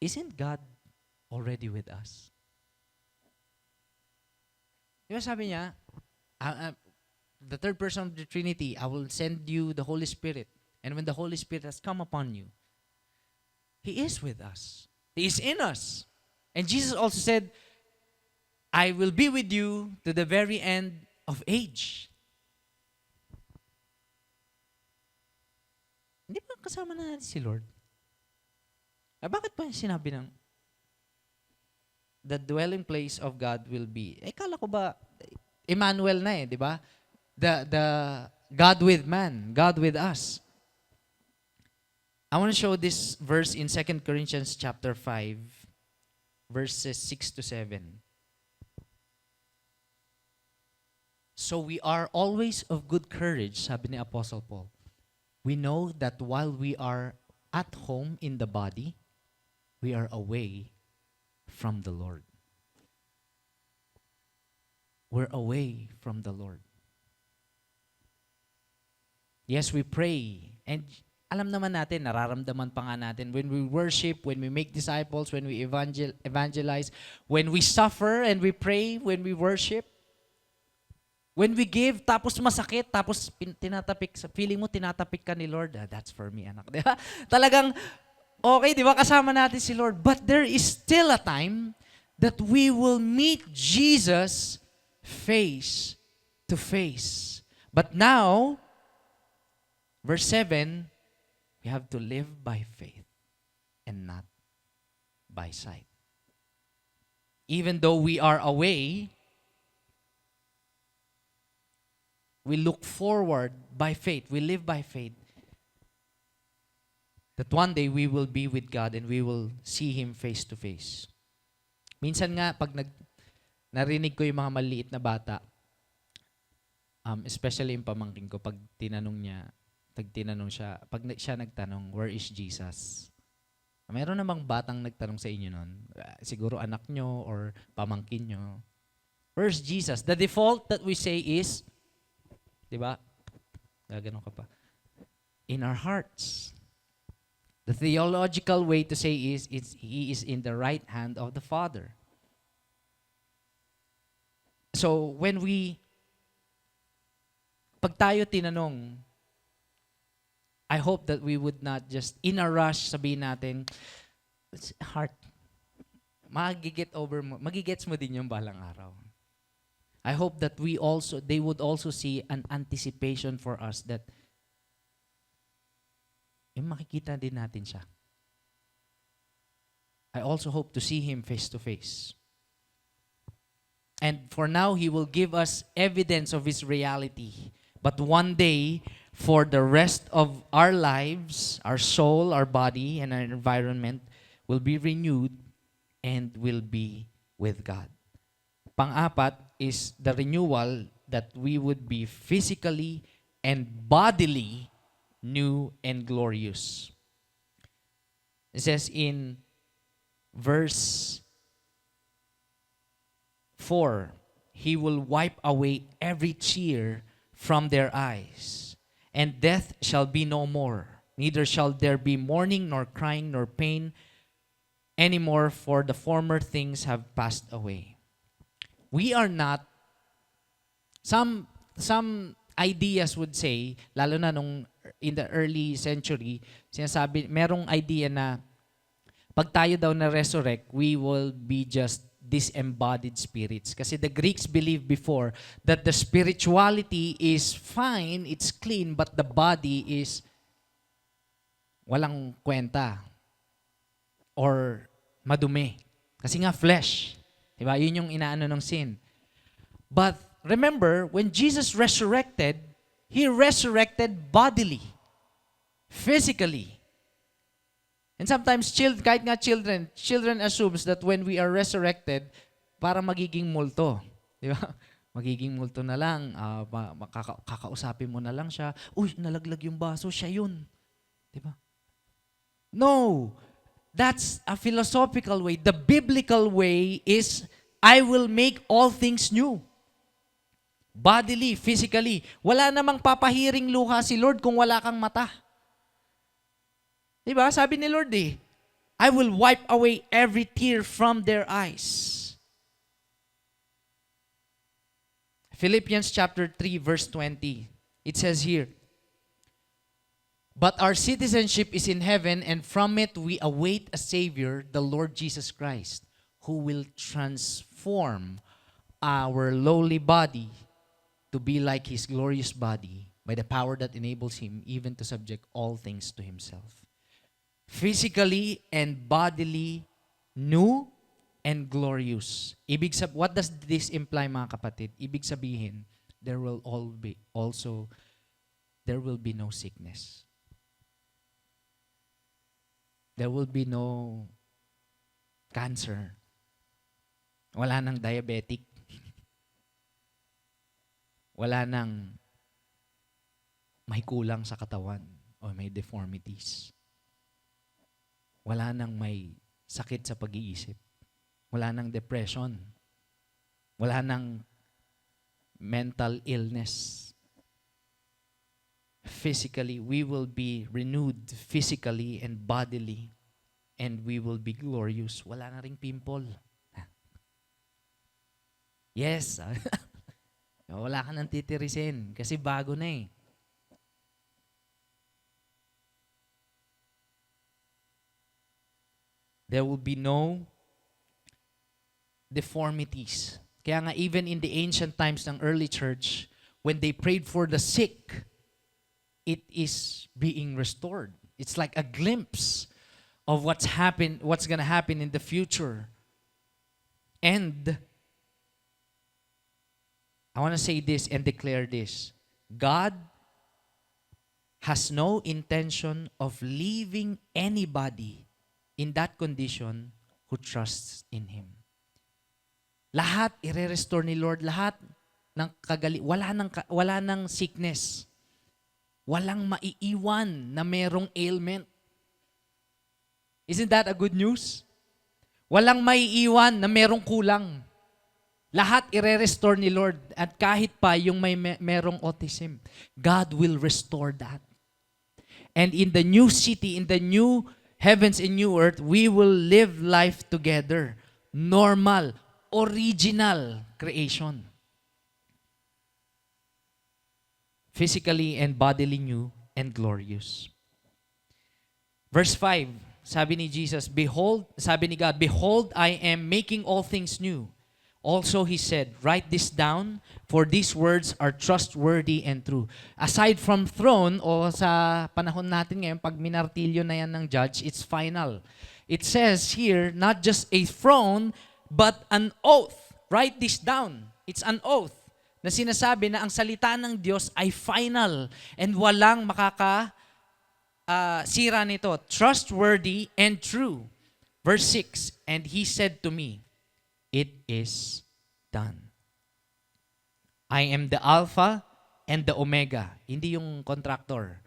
Isn't God already with us? Diba sabi niya, the third person of the Trinity, I will send you the Holy Spirit. And when the Holy Spirit has come upon you, He is with us. He is in us. And Jesus also said, I will be with you to the very end of age. Hindi ba kasama na natin si Lord? Bakit pa sinabi ng the dwelling place of God will be? Kala ko ba, Emmanuel na di ba? The God with man, God with us. I want to show this verse in 2 Corinthians chapter 5, verses 6 to 7. So we are always of good courage, sabi ni Apostle Paul. We know that while we are at home in the body, we are away from the Lord. We're away from the Lord. Yes, we pray. And alam naman natin, nararamdaman pa nga natin when we worship, when we make disciples, when we evangelize, when we suffer and we pray, when we worship, when we give, tapos masakit, tapos tinatapik, sa feeling mo tinatapik ka ni Lord, that's for me, anak. Di ba? Talagang, okay, di ba, kasama natin si Lord. But there is still a time that we will meet Jesus face to face. But now, verse 7, we have to live by faith and not by sight. Even though we are away, we look forward by faith. We live by faith. That one day we will be with God and we will see Him face to face. Minsan nga, pag narinig ko yung mga maliit na bata, especially yung pamangkin ko, pag tinanong siya, siya nagtanong, where is Jesus? Mayroon namang batang nagtanong sa inyo nun, siguro anak nyo or pamangkin nyo, where's Jesus? The default that we say is, di ba? Gaganon ka pa. In our hearts. The theological way to say is, He is in the right hand of the Father. So, pag tayo tinanong, I hope that we would not just, in a rush, sabihin natin, it's heart, magigets mo din yung balang araw. I hope that they would also see an anticipation for us that yung makikita din natin siya. I also hope to see Him face to face. And for now, He will give us evidence of His reality. But one day, for the rest of our lives, our soul, our body, and our environment will be renewed and will be with God. Pang-apat is the renewal that we would be physically and bodily new and glorious. It says in verse 4, He will wipe away every tear from their eyes, and death shall be no more. Neither shall there be mourning, nor crying, nor pain anymore, for the former things have passed away. We are not, some ideas would say, lalo na nung in the early century, sinasabi, merong idea na pag tayo daw na resurrect, we will be just disembodied spirits. Kasi the Greeks believed before that the spirituality is fine, it's clean, but the body is walang kwenta or madumi. Kasi nga flesh. Diba? Yun yung inaano ng sin. But remember, when Jesus resurrected, He resurrected bodily, physically. And sometimes, kahit nga children assumes that when we are resurrected, para magiging multo. Di ba? Magiging multo na lang, kakausapin mo na lang siya, uy, nalaglag yung baso, siya yun. Di ba? No! That's a philosophical way. The biblical way is, I will make all things new. Bodily, physically. Wala namang papahiring luha si Lord kung wala kang mata. Diba? Sabi ni Lord I will wipe away every tear from their eyes. Philippians chapter 3 verse 20. It says here, but our citizenship is in heaven, and from it we await a Savior, the Lord Jesus Christ, who will transform our lowly body to be like His glorious body by the power that enables Him even to subject all things to Himself. Physically and bodily new and glorious. What does this imply, mga kapatid? Ibig sabihin, there will be no sickness. There will be no cancer. Wala nang diabetic. Wala nang may kulang sa katawan o may deformities. Wala nang may sakit sa pag-iisip. Wala nang depression. Wala nang mental illness. Physically, we will be renewed physically and bodily, and we will be glorious. Wala na ring pimple. Yes. Wala ka nang titirisin kasi bago na There will be no deformities. Kaya nga even in the ancient times ng early church, when they prayed for the sick, it is being restored. It's like a glimpse of what's going to happen in the future. And I want to say this and declare this. God has no intention of leaving anybody in that condition who trusts in Him. Lahat i-restore ni Lord, lahat ng wala nang sickness. Walang maiiwan na merong ailment. Isn't that a good news? Walang maiiwan na merong kulang. Lahat i-restore ni Lord. At kahit pa yung merong autism, God will restore that. And in the new city, in the new heavens and new earth, we will live life together. Normal, original creation. Physically and bodily new and glorious. Verse 5, sabi ni Jesus, behold, sabi ni God, behold, I am making all things new. Also, He said, write this down, for these words are trustworthy and true. Aside from throne, o sa panahon natin ngayon, pag minartilyo na yan ng judge, it's final. It says here, not just a throne, but an oath. Write this down. It's an oath na sinasabi na ang salita ng Diyos ay final and walang sira nito. Trustworthy and true. Verse 6, and He said to me, it is done. I am the Alpha and the Omega. Hindi yung contractor.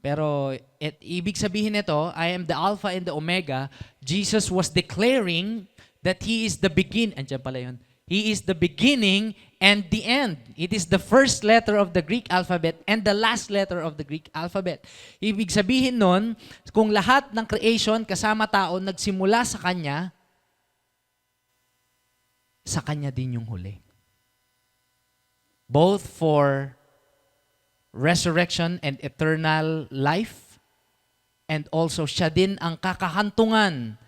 Pero ibig sabihin nito, I am the Alpha and the Omega. Jesus was declaring that He is the beginning. Andiyan pala yun. He is the beginning and the end. It is the first letter of the Greek alphabet and the last letter of the Greek alphabet. Ibig sabihin nun, kung lahat ng creation kasama tao nagsimula sa Kanya din yung huli. Both for resurrection and eternal life, and also siya din ang kakahantungan.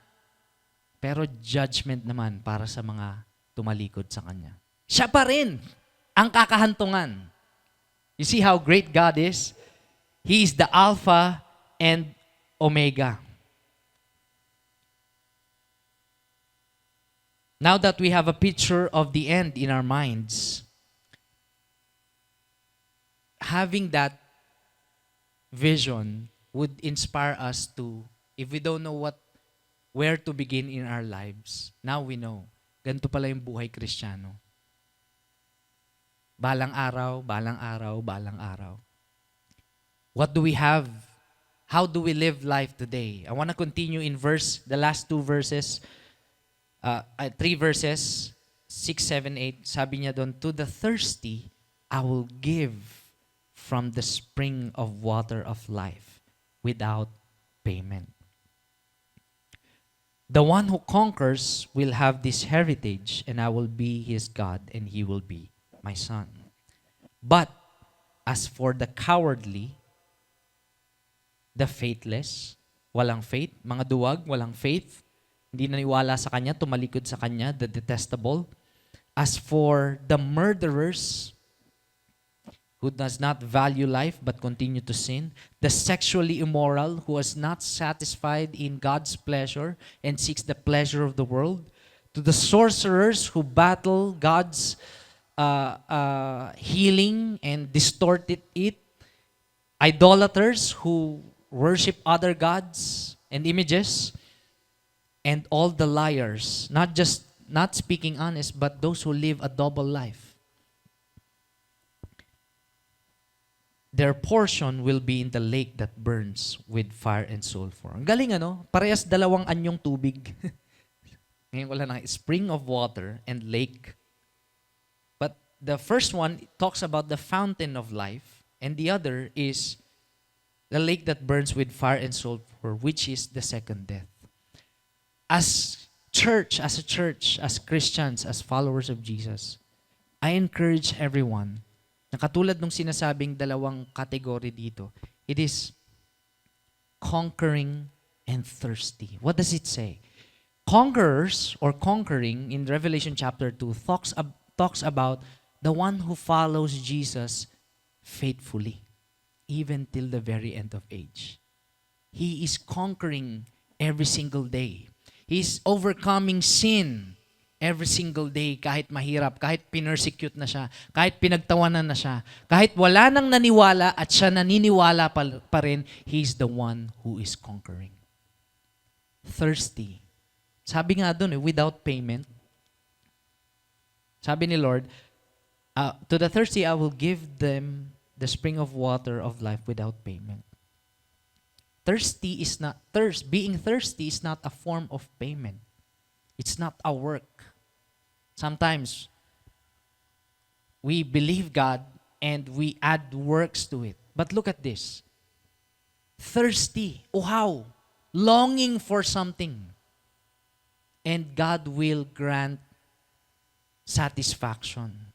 Pero judgment naman para sa mga tumalikod sa Kanya. Siya pa rin ang kakahantungan. You see how great God is? He is the Alpha and Omega. Now that we have a picture of the end in our minds, having that vision would inspire us to, if we don't know where to begin in our lives, now we know. Ganito pala yung buhay Kristiyano. Balang araw, balang araw, balang araw. What do we have? How do we live life today? I want to continue in the last 3 verses, 6, 7, 8. Sabi niya doon, to the thirsty, I will give from the spring of water of life without payment. The one who conquers will have this heritage, and I will be his God, and he will be my son. But as for the cowardly, the faithless, walang faith, mga duwag, walang faith, hindi naniwala sa Kanya, tumalikod sa Kanya, the detestable. As for the murderers, who does not value life but continue to sin, the sexually immoral, who is not satisfied in God's pleasure and seeks the pleasure of the world, to the sorcerers who battle God's healing and distorted it, idolaters who worship other gods and images, and all the liars, not speaking honest, but those who live a double life. Their portion will be in the lake that burns with fire and sulfur. Ang galing ano? Parehas dalawang anyong tubig. Ngayon wala na, spring of water and lake. But the first one talks about the fountain of life, and the other is the lake that burns with fire and sulfur, which is the second death. As a church, as Christians, as followers of Jesus, I encourage everyone na katulad nung sinasabing dalawang category dito, it is conquering and thirsty. What does it say? Conquerors or conquering in Revelation chapter 2 talks about the one who follows Jesus faithfully, even till the very end of age. He is conquering every single day. He's overcoming sin every single day, kahit mahirap, kahit pinersecute na siya, kahit pinagtawanan na siya, kahit wala nang naniwala at siya naniniwala pa rin, He's the one who is conquering. Thirsty. Sabi nga doon, without payment. Sabi ni Lord, to the thirsty, I will give them the spring of water of life without payment. Being thirsty is not a form of payment. It's not a work. Sometimes we believe God and we add works to it. But look at this. Thirsty, uhaw, longing for something. And God will grant satisfaction.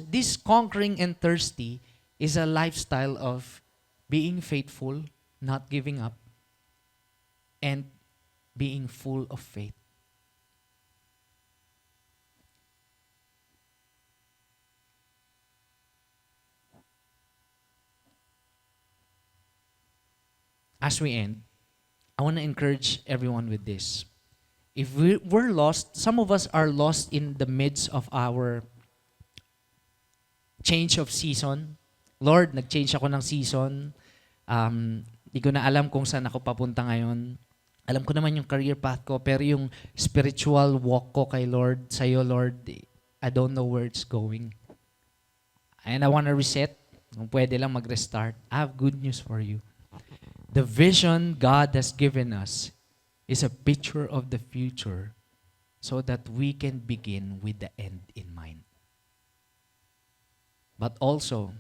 This conquering and thirsty is a lifestyle of being faithful, not giving up, and being full of faith. As we end, I want to encourage everyone with this. If we're lost, some of us are lost in the midst of our change of season. Lord, nag-change ako ng season. Di ko na alam kung saan ako papunta ngayon. Alam ko naman yung career path ko, pero yung spiritual walk ko kay Lord, sa'yo, Lord, I don't know where it's going. And I want to reset. Kung pwede lang mag-restart. I have good news for you. The vision God has given us is a picture of the future so that we can begin with the end in mind. But also,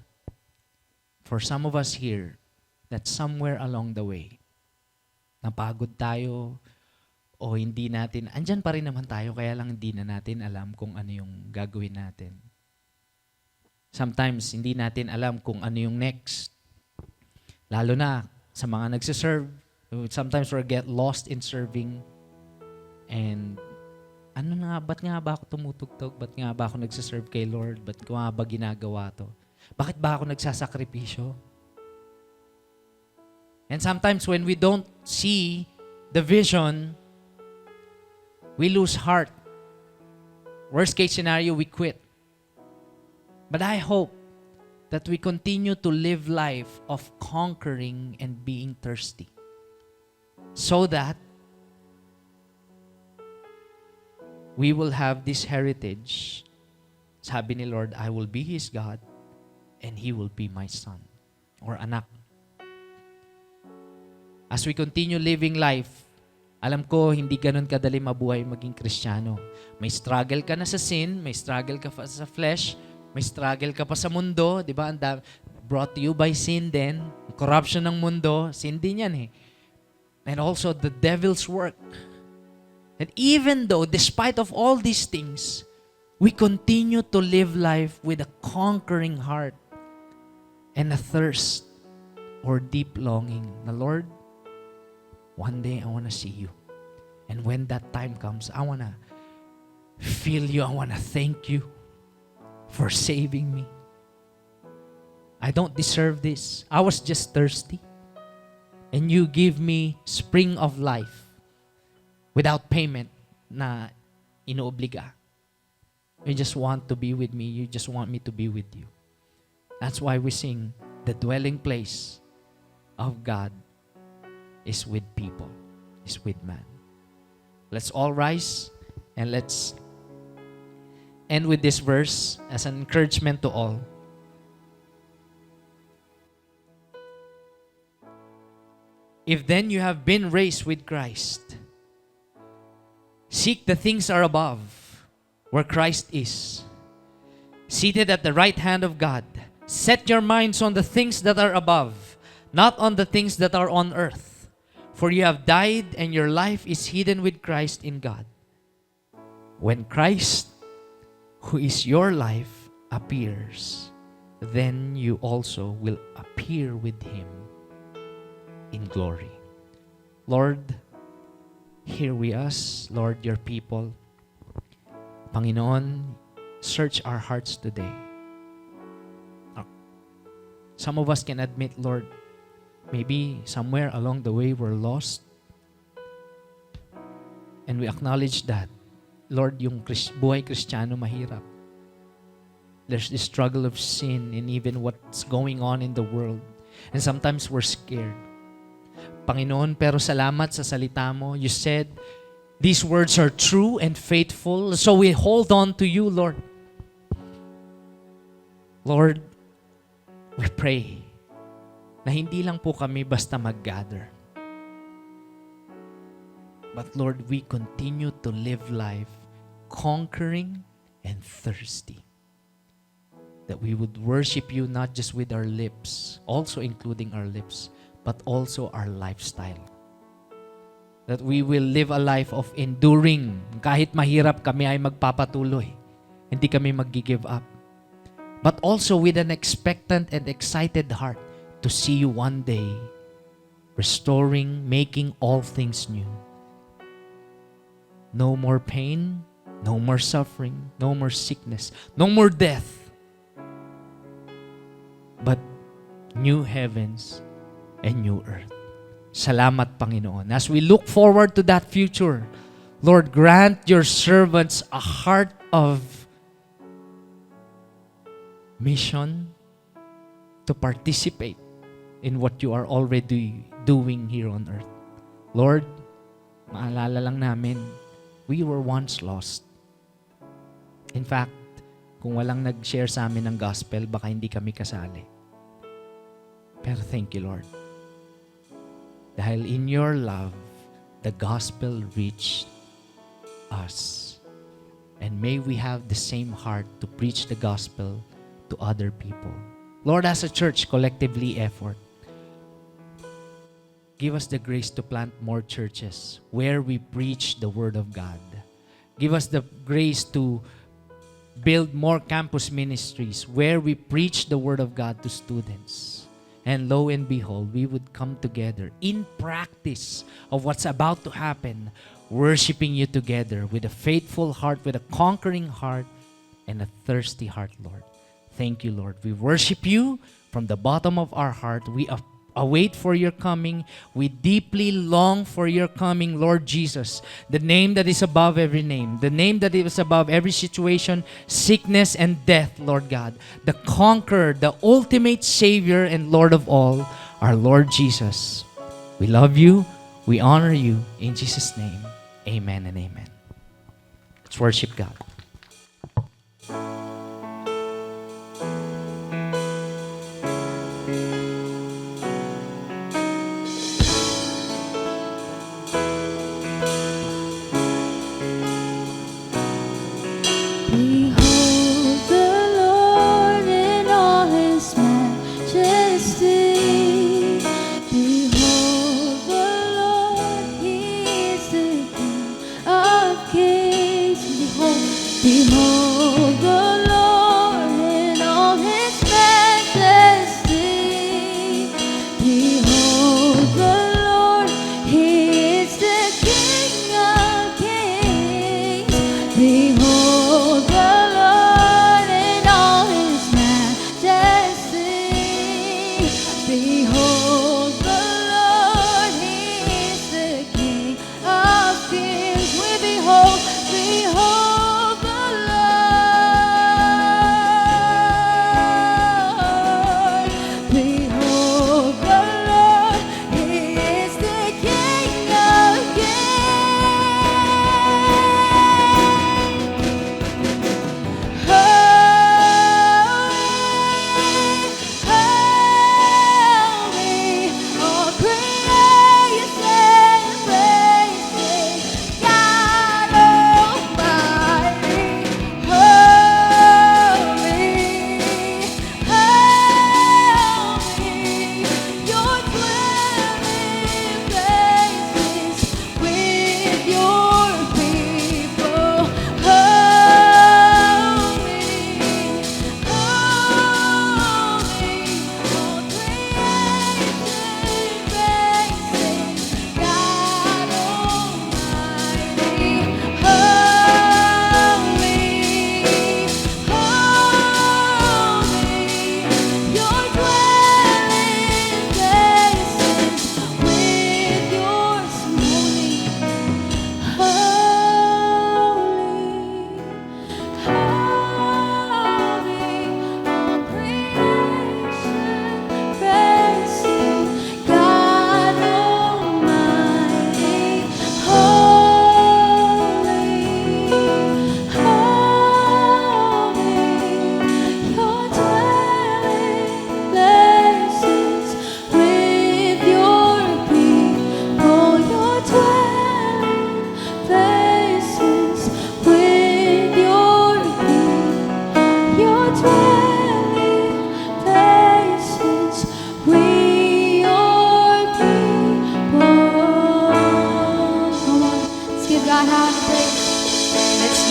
for some of us here, that somewhere along the way, napagod tayo o hindi natin, andyan pa rin naman tayo, kaya lang hindi na natin alam kung ano yung gagawin natin. Sometimes, hindi natin alam kung ano yung next. Lalo na sa mga nagsiserve, sometimes we get lost in serving. And ba't nga ba ako tumutugtog? Ba't nga ba ako nagsiserve kay Lord? Ba't ko nga ba ginagawa to? Bakit ba ako nagsasakripisyo? And sometimes when we don't see the vision, we lose heart. Worst case scenario, we quit. But I hope that we continue to live life of conquering and being thirsty. So that we will have this heritage. Sabi ni Lord, I will be His God and He will be my son or anak. As we continue living life, alam ko hindi ganun kadali mabuhay maging Kristiyano. May struggle ka na sa sin, may struggle ka pa sa flesh, may struggle ka pa sa mundo, di ba? Brought to you by sin din. Corruption ng mundo, sin din yan eh. And also the devil's work. And even though, despite of all these things, we continue to live life with a conquering heart and a thirst or deep longing. Na Lord, one day I want to see you. And when that time comes, I want to feel you. I want to thank you for saving me. I don't deserve this. I was just thirsty. And you give me spring of life without payment na inoobliga. You just want to be with me. You just want me to be with you. That's why we sing, the dwelling place of God is with people, is with man. Let's all rise and let's end with this verse as an encouragement to all. If then you have been raised with Christ, seek the things are above, where Christ is, seated at the right hand of God. Set your minds on the things that are above, not on the things that are on earth. For you have died, and your life is hidden with Christ in God. When Christ, who is your life, appears, then you also will appear with Him in glory. Lord, hear we us, Lord, your people. Panginoon, search our hearts today. Some of us can admit, Lord, maybe somewhere along the way we're lost. And we acknowledge that. Lord, yung buhay Kristiyano mahirap. There's this struggle of sin and even what's going on in the world. And sometimes we're scared. Panginoon, pero salamat sa salita mo. You said, these words are true and faithful. So we hold on to you, Lord. Lord, we pray na hindi lang po kami basta mag-gather. But Lord, we continue to live life conquering and thirsty. That we would worship you not just with our lips, also including our lips, but also our lifestyle. That we will live a life of enduring. Kahit mahirap, kami ay magpapatuloy. Hindi kami mag-give up. But also with an expectant and excited heart to see you one day restoring, making all things new. No more pain, no more suffering, no more sickness, no more death. But new heavens and new earth. Salamat, Panginoon. As we look forward to that future, Lord, grant your servants a heart of mission to participate in what you are already doing here on earth. Lord, maalala lang namin, we were once lost. In fact, kung walang nag-share sa amin ng gospel, baka hindi kami kasali. Pero thank you, Lord. Dahil in your love, the gospel reached us. And may we have the same heart to preach the gospel to other people. Lord, as a church, collectively effort. Give us the grace to plant more churches where we preach the Word of God. Give us the grace to build more campus ministries where we preach the Word of God to students. And lo and behold, we would come together in practice of what's about to happen, worshiping you together with a faithful heart, with a conquering heart, and a thirsty heart, Lord. Thank you, Lord. We worship you from the bottom of our heart. We await for your coming. We deeply long for your coming, Lord Jesus, the name that is above every name, the name that is above every situation, sickness and death, Lord God, the conqueror, the ultimate Savior and Lord of all, our Lord Jesus. We love you. We honor you. In Jesus' name, amen and amen. Let's worship God. Behold the Lord in all his majesty. Behold the Lord, he is the King of kings. Behold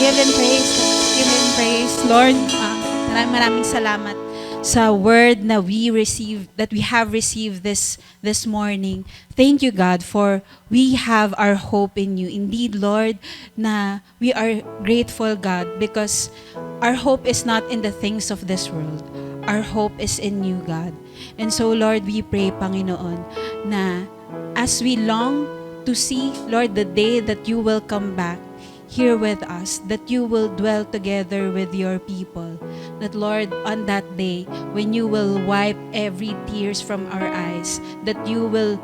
give Him praise. Let's give Him praise. Lord, maraming salamat sa word na we have received this morning. Thank you, God, for we have our hope in you. Indeed, Lord, na we are grateful, God, because our hope is not in the things of this world. Our hope is in you, God. And so, Lord, we pray, Panginoon, na as we long to see, Lord, the day that you will come back here with us, that you will dwell together with your people. That, Lord, on that day, when you will wipe every tears from our eyes, that you will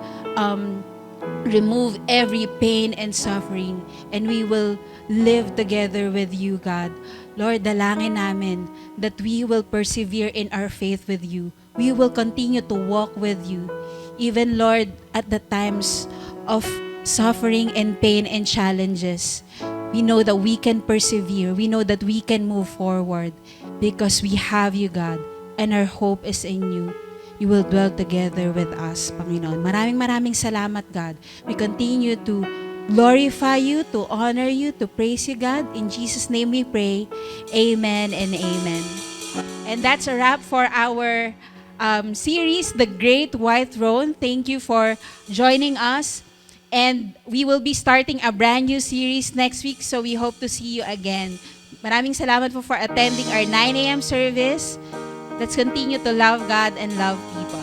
remove every pain and suffering, and we will live together with you, God. Lord, dalangin namin that we will persevere in our faith with you. We will continue to walk with you. Even, Lord, at the times of suffering and pain and challenges, we know that we can persevere. We know that we can move forward because we have you, God, and our hope is in you. You will dwell together with us, Panginoon. Maraming salamat, God. We continue to glorify you, to honor you, to praise you, God. In Jesus' name we pray. Amen and amen. And that's a wrap for our series, The Great White Throne. Thank you for joining us. And we will be starting a brand new series next week, so we hope to see you again. Maraming salamat po for attending our 9 a.m. service. Let's continue to love God and love people.